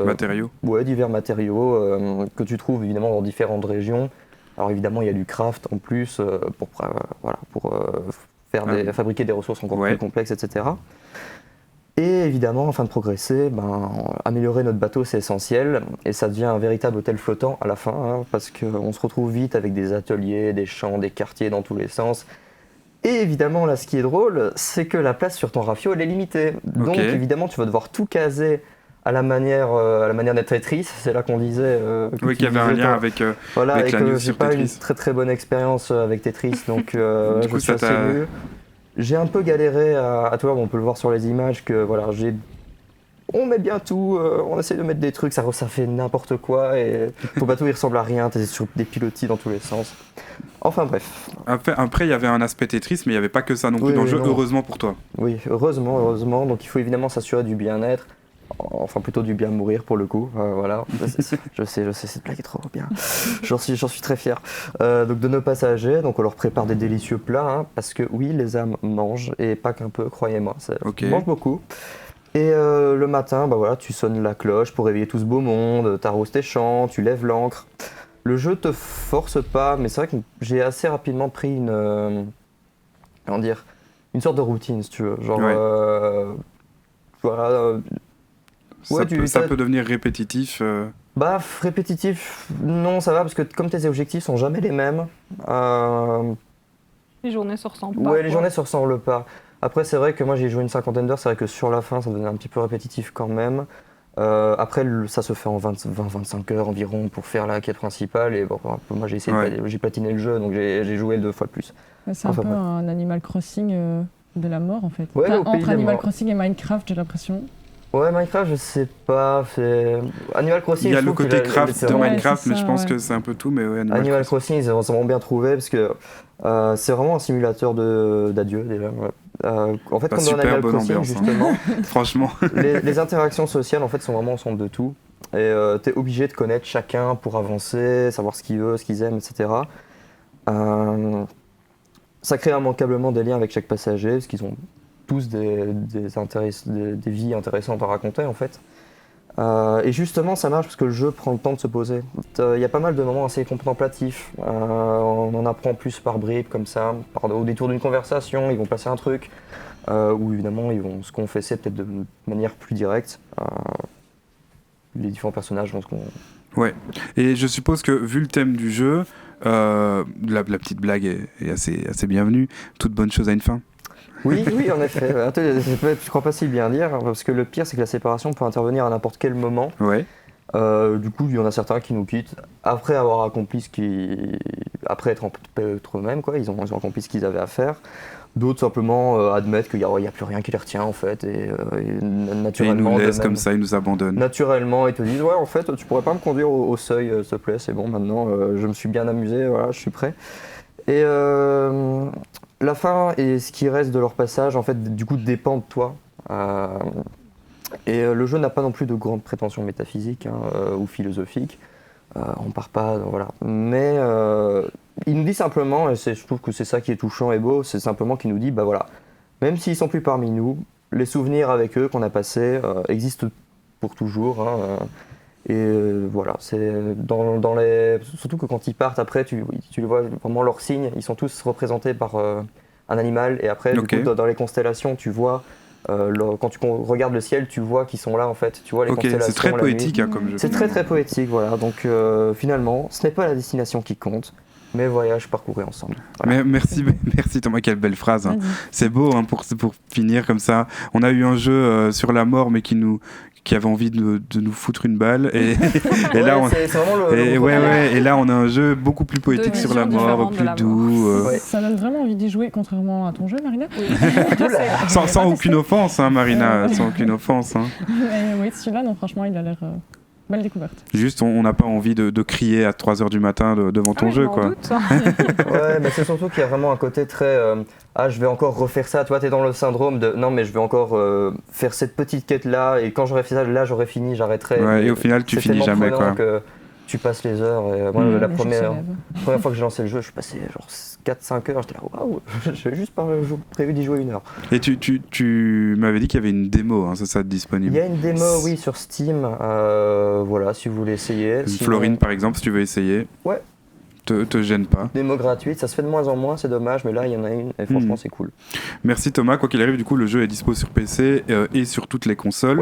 Matériaux. Ouais, divers matériaux que tu trouves évidemment dans différentes régions. Alors évidemment, il y a du craft en plus pour fabriquer des ressources encore plus complexes, etc. Et évidemment, afin de progresser, améliorer notre bateau, c'est essentiel. Et ça devient un véritable hôtel flottant à la fin, parce qu'on se retrouve vite avec des ateliers, des champs, des quartiers dans tous les sens. Et évidemment, là, ce qui est drôle, c'est que la place sur ton rafio, elle est limitée. Donc évidemment, tu vas devoir tout caser à la manière d'être Tetris. C'est là qu'on disait... qu'il y avait un lien avec voilà, et la que news j'ai sur pas Tetris. une très très bonne expérience avec Tetris, donc Du coup, je suis assez nul. J'ai un peu galéré à toi, on peut le voir sur les images, que voilà, on met bien tout, on essaie de mettre des trucs, ça fait n'importe quoi, et ton bateau il ressemble à rien, t'es sur des pilotis dans tous les sens. Enfin bref. Après, il y avait un aspect Tetris, mais il n'y avait pas que ça non plus dans le jeu, heureusement pour toi. Oui, heureusement, donc il faut évidemment s'assurer du bien-être, enfin plutôt du bien mourir pour le coup, voilà. Je sais, cette blague est trop bien, j'en suis très fier. Donc de nos passagers, donc on leur prépare des délicieux plats, parce que oui, les âmes mangent, et pas qu'un peu, croyez-moi, ça mange beaucoup. Et le matin, voilà, tu sonnes la cloche pour réveiller tout ce beau monde, t'arroses tes champs, tu lèves l'ancre. Le jeu te force pas, mais c'est vrai que j'ai assez rapidement pris une sorte de routine, si tu veux. Genre, voilà. Ça peut devenir répétitif. Répétitif, non, ça va, parce que comme tes objectifs sont jamais les mêmes. Les journées se ressemblent pas. Ouais, les journées se ressemblent pas. Après, c'est vrai que moi j'ai joué une cinquantaine d'heures, c'est vrai que sur la fin ça devenait un petit peu répétitif quand même. Après, ça se fait en 20-25 heures environ pour faire la quête principale. Et bon, moi, j'ai platiné le jeu, donc j'ai joué 2 fois plus. C'est Enfin, un peu bref. un Animal Crossing de la mort en fait. Ouais, Enfin, au pays entre des Animal morts. Crossing et Minecraft, j'ai l'impression. Ouais, Minecraft, je sais pas. Animal Crossing, Il y a je le trouve côté qu'il craft de Ouais, Minecraft, c'est mais ça, je pense ouais. que c'est un peu tout. Mais ouais, Animal Crossing, ils ont vraiment bien trouvé parce que c'est vraiment un simulateur d'adieu déjà. Ouais. En fait, Bah, comme dans super Animal bonne Crossing, ambiance, hein. justement, Franchement. les interactions sociales en fait sont vraiment ensemble de tout. Et t'es obligé de connaître chacun pour avancer, savoir ce qu'il veut, ce qu'ils aiment, etc. Ça crée immanquablement des liens avec chaque passager parce qu'ils ont tous des vies intéressantes à raconter en fait. Et justement, ça marche parce que le jeu prend le temps de se poser. Il y a pas mal de moments assez contemplatifs. On en apprend plus par bribes, comme ça, au détour d'une conversation, ils vont passer un truc, ou évidemment, ils vont se confesser peut-être de manière plus directe. Les différents personnages vont se Ouais. Et je suppose que, vu le thème du jeu, la petite blague est assez bienvenue. Toute bonne chose a une fin. Oui, en effet. Attends, je crois pas si bien dire, parce que le pire, c'est que la séparation peut intervenir à n'importe quel moment. Ouais. Du coup, il y en a certains qui nous quittent après avoir accompli après être trop eux-mêmes, quoi. Ils ont accompli ce qu'ils avaient à faire. D'autres simplement admettent qu'il n'y a plus rien qui les retient en fait, et Et ils naturellement. nous laissent d'eux-mêmes- comme ça, ils nous abandonnent. Naturellement, ils te disent ouais, en fait, tu pourrais pas me conduire au seuil, s'il te plaît, c'est bon. Maintenant, je me suis bien amusé, voilà, je suis prêt. Et la fin et ce qui reste de leur passage, en fait, du coup, dépend de toi. Le jeu n'a pas non plus de grandes prétentions métaphysiques ou philosophiques. On part pas, voilà. Mais il nous dit simplement, et je trouve que c'est ça qui est touchant et beau, c'est simplement qu'il nous dit, bah voilà, même s'ils sont plus parmi nous, les souvenirs avec eux qu'on a passés existent pour toujours. Voilà, c'est surtout que quand ils partent après, tu le vois vraiment leurs signes, ils sont tous représentés par un animal, et après, Ok. du coup, dans les constellations, tu vois. Quand tu regardes le ciel, tu vois qu'ils sont là en fait. Tu vois les Ok, constellations. c'est très la poétique nuit. hein, comme jeu. C'est très très poétique, voilà. Donc finalement, ce n'est pas la destination qui compte, mais voyage parcouru ensemble. Voilà. Mais merci Thomas, quelle belle phrase. Hein. Vas-y. C'est beau hein, pour finir comme ça. On a eu un jeu sur la mort, mais qui avait envie de nous foutre une balle. Et là, on... c'est vraiment le et là, on a un jeu beaucoup plus poétique Deux sur la visions mort, différentes de plus la doux. Ouais. Ça donne vraiment envie d'y jouer, contrairement à ton jeu, Marina. Sans aucune offense, hein, Marina, sans aucune offense. Hein. Mais oui, celui-là, non, franchement, il a l'air belle découverte. Juste, on n'a pas envie de crier à 3h du matin devant ton jeu, quoi. Ouais, mais c'est surtout qu'il y a vraiment un côté très je vais encore refaire ça. Toi, t'es dans le syndrome de non, mais je vais encore faire cette petite quête là, et quand j'aurai fait ça, là, j'aurai fini, j'arrêterai. Ouais, et au final, tu C'est finis tellement jamais, prenant quoi. que tu passes les heures. Et moi, la Le jour première se lève. fois que j'ai lancé le jeu, je suis passé genre 4-5 heures. J'étais là, waouh, j'avais juste prévu d'y jouer 1 heure. Et tu m'avais dit qu'il y avait une démo, hein, c'est ça, Il disponible. y a une démo, oui, sur Steam. Voilà, si vous voulez essayer. Sinon, Florine, par exemple, si tu veux essayer. Ouais. Te gêne pas. démo gratuite, ça se fait de moins en moins, c'est dommage, mais là, il y en a une, et franchement, c'est cool. Merci Thomas. Quoi qu'il arrive, du coup, le jeu est dispo sur PC et sur toutes les consoles.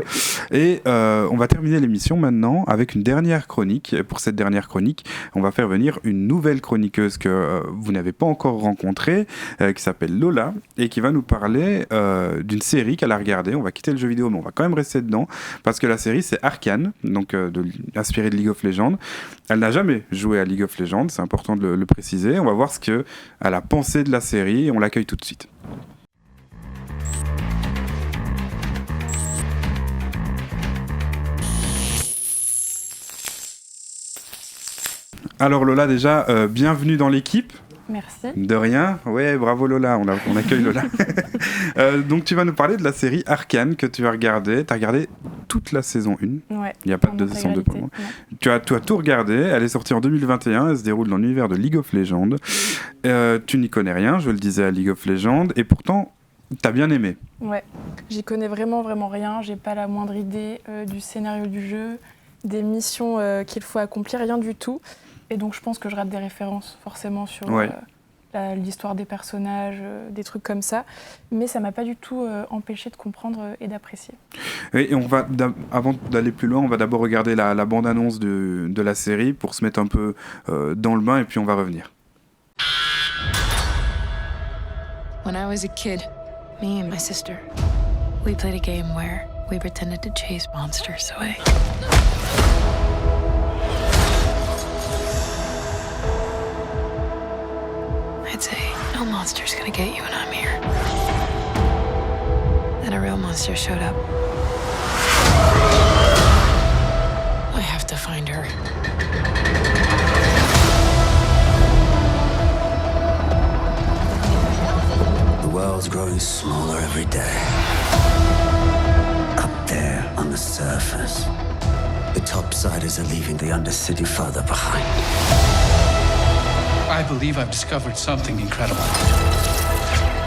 Oui. Et on va terminer l'émission maintenant avec une dernière chronique. Et pour cette dernière chronique, on va faire venir une nouvelle chroniqueuse que vous n'avez pas encore rencontrée, qui s'appelle Lola, et qui va nous parler d'une série qu'elle a regardée. On va quitter le jeu vidéo, mais on va quand même rester dedans, parce que la série, c'est Arcane, donc inspirée de League of Legends. Elle n'a jamais joué à League of Legends, c'est important de le préciser. On va voir ce qu'elle a pensé de la série, et on l'accueille tout de suite. Alors Lola, déjà, bienvenue dans l'équipe. Merci. De rien, ouais, bravo Lola, on accueille Lola. Donc tu vas nous parler de la série Arcane que tu as regardée. Tu as regardé toute la saison 1. Ouais. Il n'y a pas en de saison 2 pour le moment. intégralité, Tu as tout regardé, elle est sortie en 2021, elle se déroule dans l'univers de League of Legends. Tu n'y connais rien, je le disais, à League of Legends, et pourtant, tu as bien aimé. Ouais, j'y connais vraiment rien. J'ai pas la moindre idée du scénario du jeu, des missions qu'il faut accomplir, rien du tout. Et donc je pense que je rate des références forcément sur Ouais. l'histoire des personnages, des trucs comme ça. Mais ça m'a pas du tout empêché de comprendre et d'apprécier. Et on va, avant d'aller plus loin, on va d'abord regarder la bande-annonce de la série pour se mettre un peu dans le bain, et puis on va revenir. When I was a kid, me and my sister, we played a game where we pretended to chase monsters away. I'd say, no monster's gonna get you when I'm here. Then a real monster showed up. I have to find her. The world's growing smaller every day. Up there on the surface, the topsiders are leaving the undercity further behind. I believe I've discovered something incredible.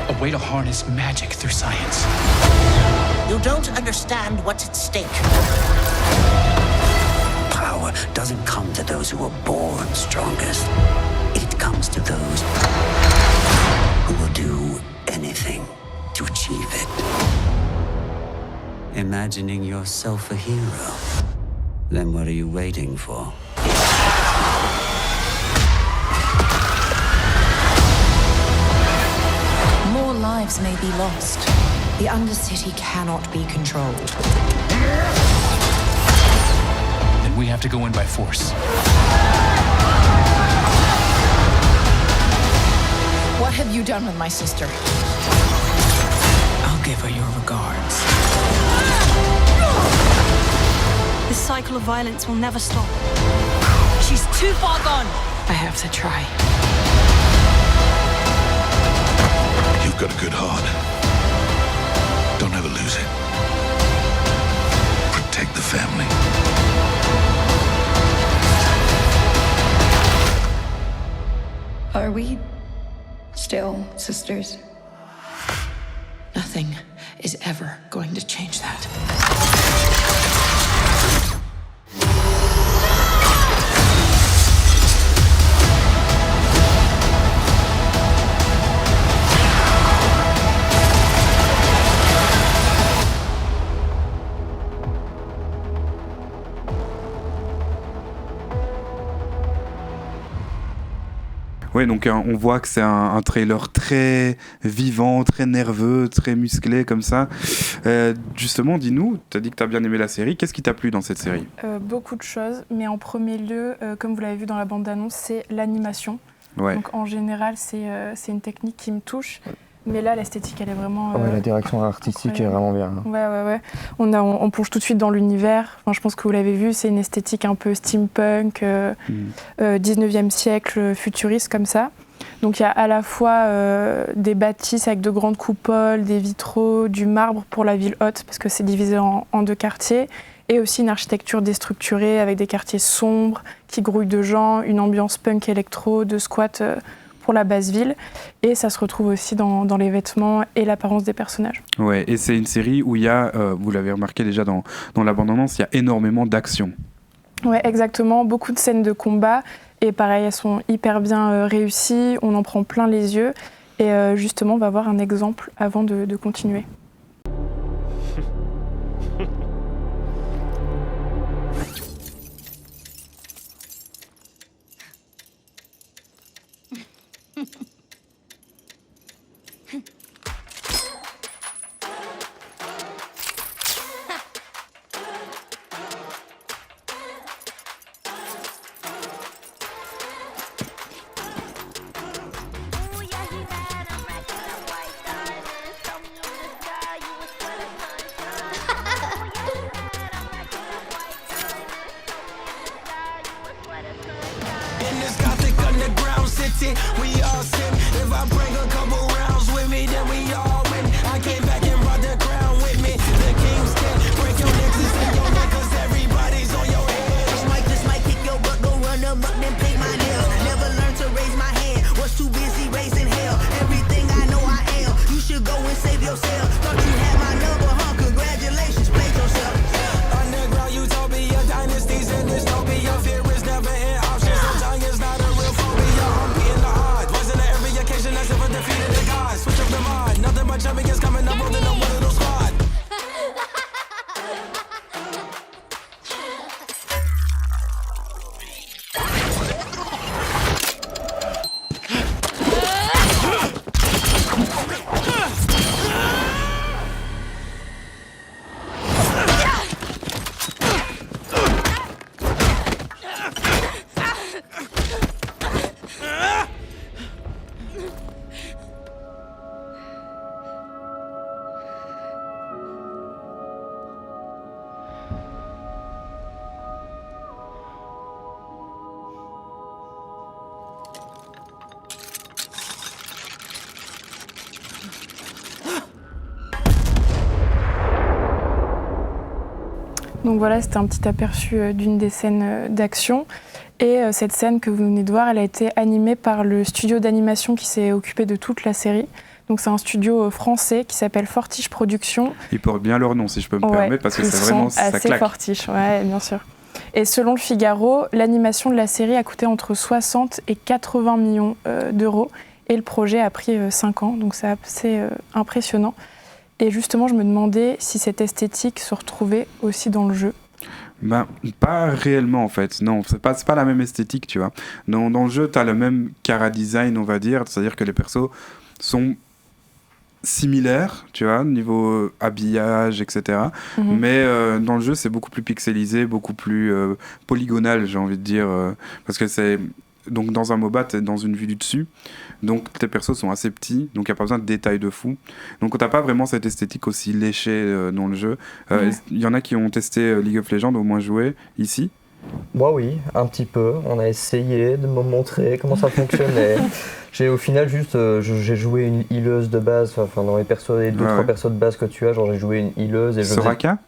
A way to harness magic through science. You don't understand what's at stake. Power doesn't come to those who are born strongest. It comes to those who will do anything to achieve it. Imagining yourself a hero? Then what are you waiting for? More lives may be lost. The Undercity cannot be controlled. Then we have to go in by force. What have you done with my sister? I'll give her your regards. This cycle of violence will never stop. She's too far gone. I have to try. You've got a good heart. Don't ever lose it. Protect the family. Are we still sisters? Nothing is ever going to change that. Ouais, donc on voit que c'est un trailer très vivant, très nerveux, très musclé comme ça. Justement, dis-nous, tu as dit que tu as bien aimé la série. Qu'est-ce qui t'a plu dans cette série ? Beaucoup de choses, mais en premier lieu, comme vous l'avez vu dans la bande-annonce, c'est l'animation. Ouais. Donc en général, c'est une technique qui me touche. Mais là, l'esthétique, elle est vraiment... la direction artistique est vraiment bien. Ouais. On plonge tout de suite dans l'univers. Enfin, je pense que vous l'avez vu, c'est une esthétique un peu steampunk, 19e siècle, futuriste comme ça. Donc il y a à la fois des bâtisses avec de grandes coupoles, des vitraux, du marbre pour la ville haute, parce que c'est divisé en deux quartiers, et aussi une architecture déstructurée avec des quartiers sombres qui grouillent de gens, une ambiance punk électro, de squat pour la basse ville, et ça se retrouve aussi dans les vêtements et l'apparence des personnages. Ouais, et c'est une série où il y a, vous l'avez remarqué déjà dans la bande-annonce, il y a énormément d'action. Ouais, exactement, beaucoup de scènes de combat, et pareil, elles sont hyper bien réussies, on en prend plein les yeux, et justement, on va voir un exemple avant de continuer. Donc voilà, c'était un petit aperçu d'une des scènes d'action. Et cette scène que vous venez de voir, elle a été animée par le studio d'animation qui s'est occupé de toute la série. Donc c'est un studio français qui s'appelle Fortiche Productions. Ils portent bien leur nom, si je peux me permettre, parce que c'est vraiment, ça assez claque. Fortiche, ouais, bien sûr. Et selon le Figaro, l'animation de la série a coûté entre 60 et 80 millions d'euros. Et le projet a pris 5 ans, donc c'est assez impressionnant. Et justement, je me demandais si cette esthétique se retrouvait aussi dans le jeu. Ben, pas réellement en fait, non, c'est pas la même esthétique, tu vois. Dans le jeu, t'as le même chara-design, on va dire, c'est-à-dire que les persos sont similaires, tu vois, niveau habillage, etc. Mais dans le jeu, c'est beaucoup plus pixelisé, beaucoup plus polygonal, j'ai envie de dire, parce que c'est... Donc dans un MOBA, t'es dans une vue du dessus, donc tes persos sont assez petits, donc il n'y a pas besoin de détails de fou. Donc t'as pas vraiment cette esthétique aussi léchée dans le jeu. Il y en a qui ont testé League of Legends, au moins joué ici. Moi oui, un petit peu. On a essayé de me montrer comment ça fonctionnait. J'ai au final juste, j'ai joué une healeuse de base, enfin dans les persos, les 2-3 persos de base que tu as, genre j'ai joué une healeuse et je Soraka.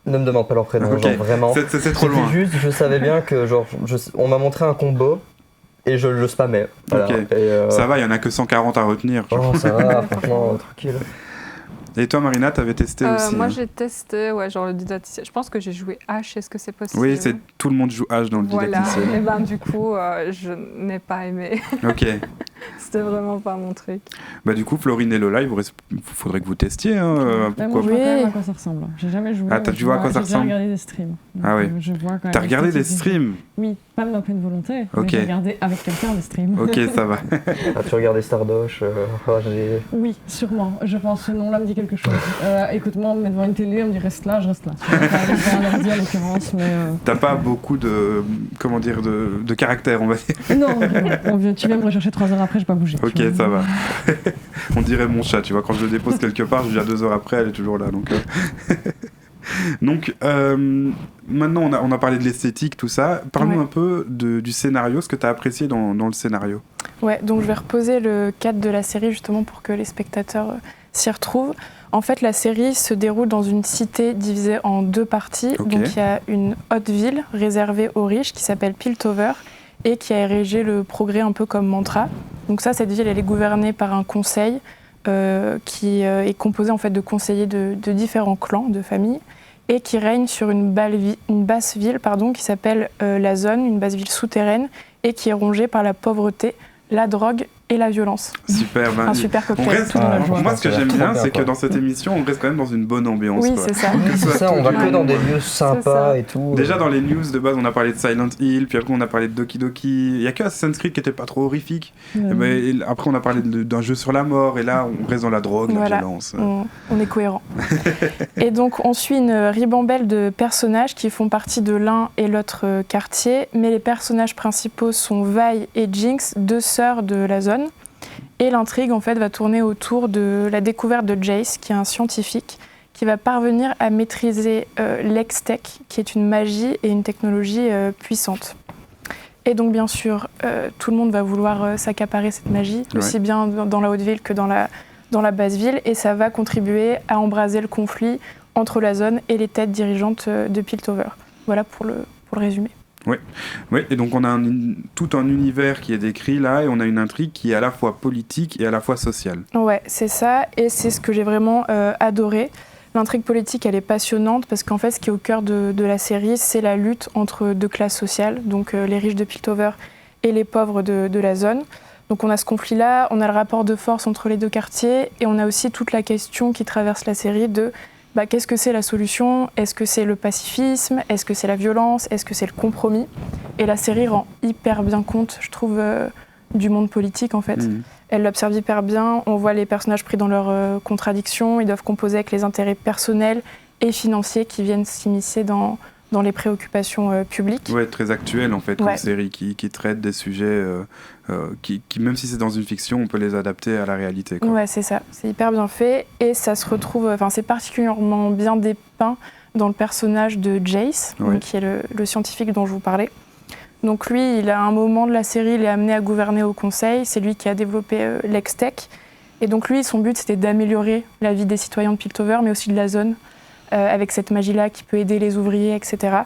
Ne me demande pas leur prénom, Okay. genre vraiment. C'est trop loin. Juste, je savais bien que genre, on m'a montré un combo et je le spammais. Voilà. Ok. Et, Ça va, il y en a que 140 à retenir. Oh, ça va, franchement, tranquille. Et toi, Marina, t'avais testé aussi? Moi, j'ai testé, genre le didacticiel. Je pense que j'ai joué H, est-ce que c'est possible? Oui, tout le monde joue H dans le didacticiel. Et ben du coup, je n'ai pas aimé. Ok. C'était vraiment pas mon truc. Bah du coup, Florine et Lola, il faudrait que vous testiez. Hein, Moi, pourquoi je vois quand même à quoi ça ressemble. J'ai jamais joué. Ah, tu vois à quoi ça ressemble? J'ai regardé des streams. Ah oui. T'as regardé des streams? Oui, pas de ma pleine volonté. Ok. Mais j'ai regardé avec quelqu'un des streams. Ok, ça va. As-tu regardé Stardosh? Oui, sûrement. Je pense que ce nom-là me dit quelque chose. Écoute-moi, on me met devant une télé, on me dit reste là, je reste là. Je vais pas un ordi en l'occurrence, mais... T'as pas beaucoup de... Comment dire, de caractère, on va dire. Non, vraiment. Tu viens me rechercher 3 heures après, j'ai pas bougé. Ok, ça va. On dirait mon chat, tu vois, quand je le dépose quelque part, je viens 2 heures après, elle est toujours là, donc... Donc, maintenant, on a parlé de l'esthétique, tout ça. Parle-nous un peu du scénario, ce que tu as apprécié dans le scénario. Ouais, donc je vais reposer le cadre de la série justement pour que les spectateurs s'y retrouvent. En fait, la série se déroule dans une cité divisée en 2 parties. Okay. Donc, il y a une haute ville réservée aux riches qui s'appelle Piltover et qui a érigé le progrès un peu comme mantra. Donc ça, cette ville, elle est gouvernée par un conseil qui est composé en fait de conseillers de différents clans, de familles, et qui règne sur une basse ville qui s'appelle la Zone, une basse ville souterraine, et qui est rongée par la pauvreté, la drogue et la violence. Super, un super cocktail. Moi, ce que j'aime bien, c'est que dans cette émission, on reste quand même dans une bonne ambiance. Oui, quoi. c'est ça. C'est ça, on va que dans des lieux sympas et tout. Déjà, dans les news de base, on a parlé de Silent Hill, puis après, on a parlé de Doki Doki. Il n'y a que Assassin's Creed qui était pas trop horrifique. Mais après, on a parlé d'un jeu sur la mort, et là, on reste dans la drogue, la violence. On est cohérent. Et donc, on suit une ribambelle de personnages qui font partie de l'un et l'autre quartier, mais les personnages principaux sont Vi et Jinx, 2 sœurs de la Zone. Et l'intrigue, en fait, va tourner autour de la découverte de Jace, qui est un scientifique, qui va parvenir à maîtriser l'Hextech, qui est une magie et une technologie puissante. Et donc, bien sûr, tout le monde va vouloir s'accaparer cette magie, aussi bien dans la haute ville que dans la basse ville, et ça va contribuer à embraser le conflit entre la Zone et les têtes dirigeantes de Piltover. Voilà pour le résumé. Oui, et donc on a tout un univers qui est décrit là, et on a une intrigue qui est à la fois politique et à la fois sociale. Ouais, c'est ça, et c'est ce que j'ai vraiment adoré. L'intrigue politique, elle est passionnante, parce qu'en fait, ce qui est au cœur de la série, c'est la lutte entre 2 classes sociales, donc les riches de Piltover et les pauvres de la Zone. Donc on a ce conflit-là, on a le rapport de force entre les 2 quartiers, et on a aussi toute la question qui traverse la série de qu'est-ce que c'est la solution? Est-ce que c'est le pacifisme? Est-ce que c'est la violence? Est-ce que c'est le compromis? Et la série rend hyper bien compte, je trouve, du monde politique, en fait. Elle l'observe hyper bien, on voit les personnages pris dans leurs contradictions, ils doivent composer avec les intérêts personnels et financiers qui viennent s'immiscer dans les préoccupations publiques. Ouais, très actuelle en fait, comme série qui traite des sujets qui, même si c'est dans une fiction, on peut les adapter à la réalité. Quoi. Ouais, c'est ça, c'est hyper bien fait et ça se retrouve, c'est particulièrement bien dépeint dans le personnage de Jace, donc, qui est le scientifique dont je vous parlais. Donc lui, il a un moment de la série, il est amené à gouverner au conseil, c'est lui qui a développé l'Hextech. Et donc lui, son but, c'était d'améliorer la vie des citoyens de Piltover, mais aussi de la Zone. avec cette magie-là qui peut aider les ouvriers, etc.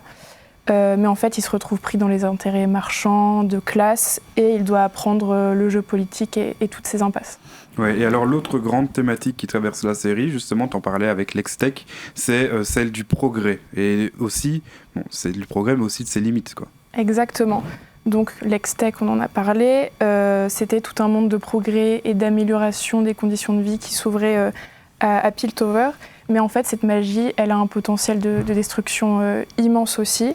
Mais en fait, il se retrouve pris dans les intérêts marchands, de classe, et il doit apprendre le jeu politique et toutes ses impasses. Ouais, et alors l'autre grande thématique qui traverse la série, justement, t'en parlais avec Lextech, c'est celle du progrès. Et aussi, bon, c'est du progrès, mais aussi de ses limites, quoi. Exactement. Donc Lextech, on en a parlé, c'était tout un monde de progrès et d'amélioration des conditions de vie qui s'ouvrait à Piltover. Mais en fait, cette magie, elle a un potentiel de destruction immense aussi.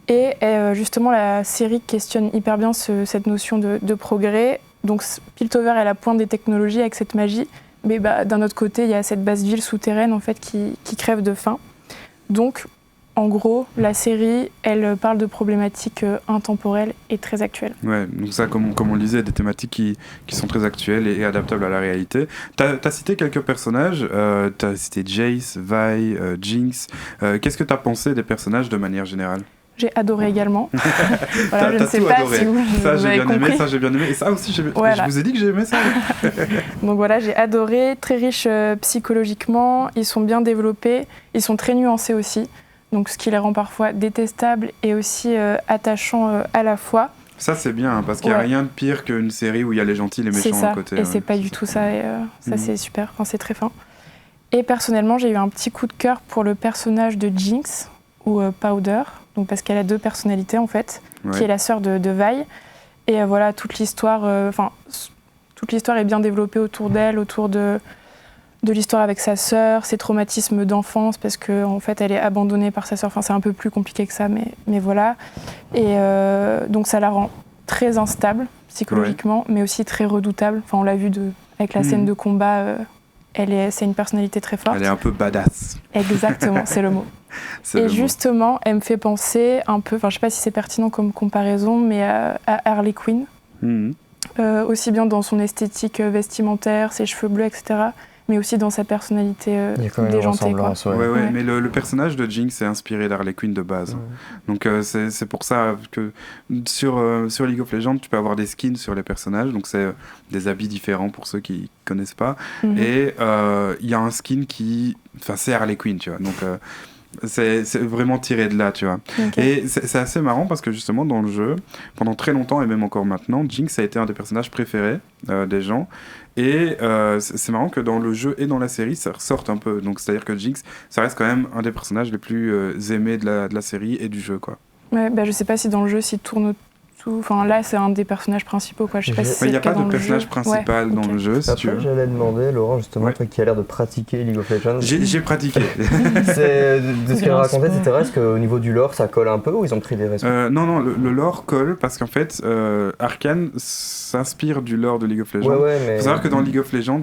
Et justement, la série questionne hyper bien cette notion de progrès. Donc Piltover est à la pointe des technologies avec cette magie, mais d'un autre côté, il y a cette basse ville souterraine en fait, qui crève de faim. Donc, en gros, la série, elle parle de problématiques intemporelles et très actuelles. Ouais, donc ça, comme on le disait, des thématiques qui sont très actuelles et adaptables à la réalité. T'as cité quelques personnages, t'as cité Jace, Vi, Jinx. Qu'est-ce que t'as pensé des personnages de manière générale ? J'ai adoré également. Voilà, je ne sais pas adoré. si vous avez compris. Ça, j'ai bien aimé. Et ça aussi, voilà. Je vous ai dit que j'ai aimé ça. Donc voilà, j'ai adoré. Très riche psychologiquement. Ils sont bien développés. Ils sont très nuancés aussi. Donc ce qui les rend parfois détestables et aussi attachants à la fois. Ça, c'est bien, parce qu'il n'y a rien de pire qu'une série où il y a les gentils et les méchants à côté. Et c'est pas du tout ça. Et, ça, c'est super. Enfin, c'est très fin. Et personnellement, j'ai eu un petit coup de cœur pour le personnage de Jinx, ou Powder. Donc parce qu'elle a deux personnalités en fait, qui est la sœur de Vi. Et voilà, toute l'histoire est bien développée autour d'elle, autour de l'histoire avec sa sœur, ses traumatismes d'enfance, parce qu'en fait elle est abandonnée par sa sœur. Enfin, c'est un peu plus compliqué que ça, mais voilà. Et donc ça la rend très instable psychologiquement, mais aussi très redoutable. Enfin, on l'a vu avec la scène de combat. C'est une personnalité très forte. Elle est un peu badass. Exactement, c'est le mot. Et justement, elle me fait penser un peu, enfin je sais pas si c'est pertinent comme comparaison, mais à Harley Quinn. Aussi bien dans son esthétique vestimentaire, ses cheveux bleus, etc. Mais aussi dans sa personnalité déjantée. Ouais. Mais le personnage de Jinx est inspiré d'Harley Quinn de base. Donc c'est pour ça que sur League of Legends, tu peux avoir des skins sur les personnages. Donc c'est des habits différents pour ceux qui connaissent pas. Et il y a un skin c'est Harley Quinn, tu vois. Donc c'est vraiment tiré de là, tu vois. Et c'est assez marrant parce que justement dans le jeu, pendant très longtemps et même encore maintenant, Jinx a été un des personnages préférés des gens. Et c'est marrant que dans le jeu et dans la série, ça ressorte un peu. Donc c'est-à-dire que Jinx, ça reste quand même un des personnages les plus aimés de la série et du jeu, quoi. Ouais, je sais pas si dans le jeu, s'il tourne tout. Enfin là, c'est un des personnages principaux, quoi. Je sais pas si il n'y a pas de personnage principal dans le jeu, si tu veux. J'allais demander, Laurent, justement, toi qui as l'air de pratiquer League of Legends. J'ai pratiqué. De ce qu'elle racontait, etc. Est-ce qu'au niveau du lore, ça colle un peu ou ils ont pris des respects Non, le lore colle parce qu'en fait, Arcane s'inspire du lore de League of Legends. Il faut savoir que dans League of Legends,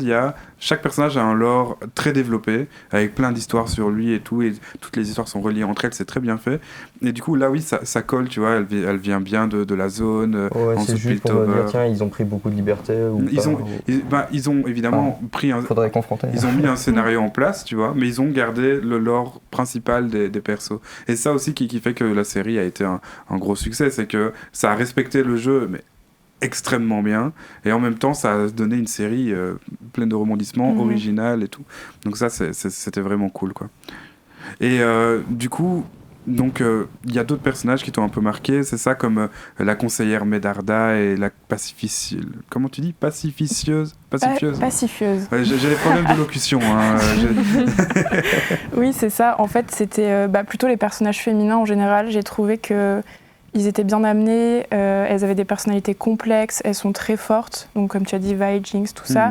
chaque personnage a un lore très développé, avec plein d'histoires sur lui et tout, et toutes les histoires sont reliées entre elles, c'est très bien fait. Et du coup, là, oui, ça colle, tu vois, elle vient bien de la zone. C'est juste pour me dire, tiens, ils ont pris beaucoup de liberté ou ils ont évidemment faudrait confronter. Ils ont mis un scénario en place, tu vois, mais ils ont gardé le lore principal des persos. Et ça aussi qui fait que la série a été un gros succès, c'est que ça a respecté le jeu, mais extrêmement bien, et en même temps ça a donné une série pleine de rebondissements, originale et tout. Donc ça c'était vraiment cool, quoi. Et du coup, donc il y a d'autres personnages qui t'ont un peu marqué, c'est ça, comme la conseillère Medarda et la pacifieuse. Comment tu dis, pacifieuse? Pacifieuse. Ouais, j'ai des problèmes de locution. Oui, c'est ça. En fait, c'était plutôt les personnages féminins en général. J'ai trouvé que ils étaient bien amenés, elles avaient des personnalités complexes, elles sont très fortes, donc comme tu as dit, Vi, Jinx, tout ça.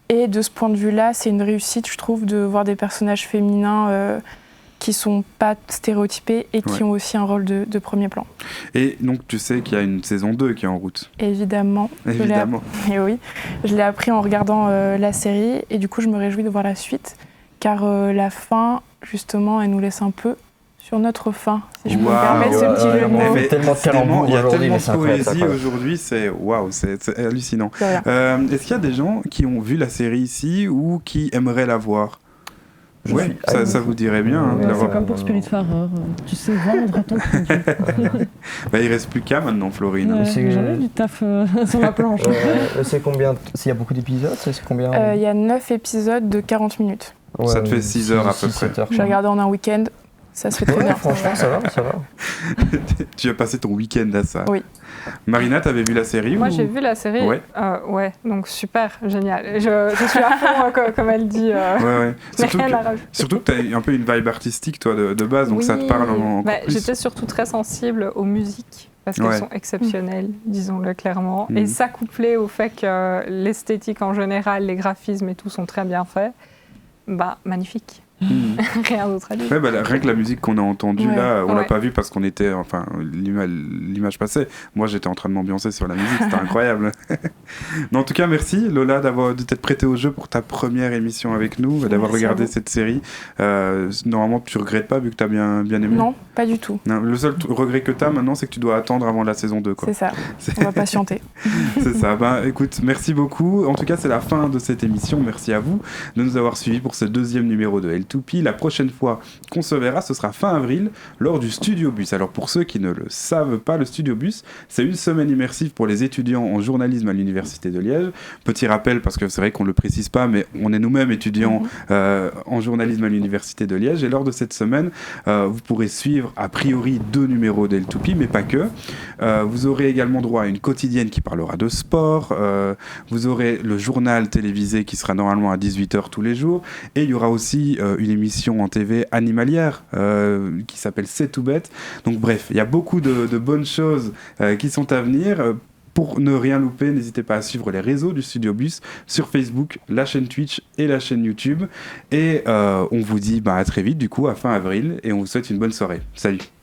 Et de ce point de vue-là, c'est une réussite, je trouve, de voir des personnages féminins qui sont pas stéréotypés et qui ont aussi un rôle de premier plan. Et donc tu sais qu'il y a une saison 2 qui est en route. Évidemment. Et oui, je l'ai appris en regardant la série, et du coup je me réjouis de voir la suite, car la fin, justement, elle nous laisse un peu sur notre fin, si je peux me permettre ce petit jeu de mots. Il y a tellement de calembours aujourd'hui, il y a tellement de poésie aujourd'hui, c'est hallucinant. Est-ce qu'il y a des gens qui ont vu la série ici ou qui aimeraient la voir? Oui, ça vous dirait bien. C'est comme pour Spiritfarer, tu sais vendre ton produit. Il reste plus qu'à maintenant, Florine. J'avais du taf sur la planche. C'est combien? S'il y a beaucoup d'épisodes, c'est combien? Il y a 9 épisodes de 40 minutes. Ça te fait 6 heures à peu près. 7 heures. J'ai regardé en un week-end, ça se fait très Ouais, bien. franchement, ça va. Tu as passé ton week-end à ça. Oui. Marina, t'avais vu la série Moi, ou... j'ai vu la série. Ouais. Ouais, donc super, génial. Je suis à fond, comme elle dit. Ouais. Surtout rien que, à rajouter. surtout que tu as un peu une vibe artistique, toi, de base, donc Oui, ça te parle encore plus. J'étais surtout très sensible aux musiques, parce qu'elles sont exceptionnelles, disons-le clairement. Et ça couplé au fait que l'esthétique en général, les graphismes et tout sont très bien faits, magnifique. Rien d'autre à dire. Ouais, rien que la musique qu'on a entendue là, on l'a pas vue parce qu'on était, l'image passait. Moi, j'étais en train de m'ambiancer sur la musique, c'était incroyable. Mais en tout cas, merci Lola de t'être prêtée au jeu pour ta première émission avec nous, d'avoir regardé cette série. Normalement, tu regrettes pas vu que tu as bien aimé. Non, pas du tout. Non, le seul regret que tu as maintenant, c'est que tu dois attendre avant la saison 2. Quoi. C'est ça, on va patienter. C'est ça. Écoute, merci beaucoup. En tout cas, c'est la fin de cette émission. Merci à vous de nous avoir suivis pour ce 2e numéro de L2P. La prochaine fois qu'on se verra, ce sera fin avril lors du Studio Bus. Alors pour ceux qui ne le savent pas, le Studio Bus, c'est une semaine immersive pour les étudiants en journalisme à l'Université de Liège. Petit rappel, parce que c'est vrai qu'on ne le précise pas, mais on est nous-mêmes étudiants en journalisme à l'Université de Liège. Et lors de cette semaine, vous pourrez suivre a priori 2 numéros d'L2P, mais pas que. Vous aurez également droit à une quotidienne qui parlera de sport. Vous aurez le journal télévisé qui sera normalement à 18h tous les jours. Et il y aura aussi une émission en TV animalière qui s'appelle C'est tout bête. Donc bref, il y a beaucoup de bonnes choses qui sont à venir. Pour ne rien louper, n'hésitez pas à suivre les réseaux du Studio Bus sur Facebook, la chaîne Twitch et la chaîne YouTube. Et on vous dit à très vite, du coup, à fin avril. Et on vous souhaite une bonne soirée. Salut!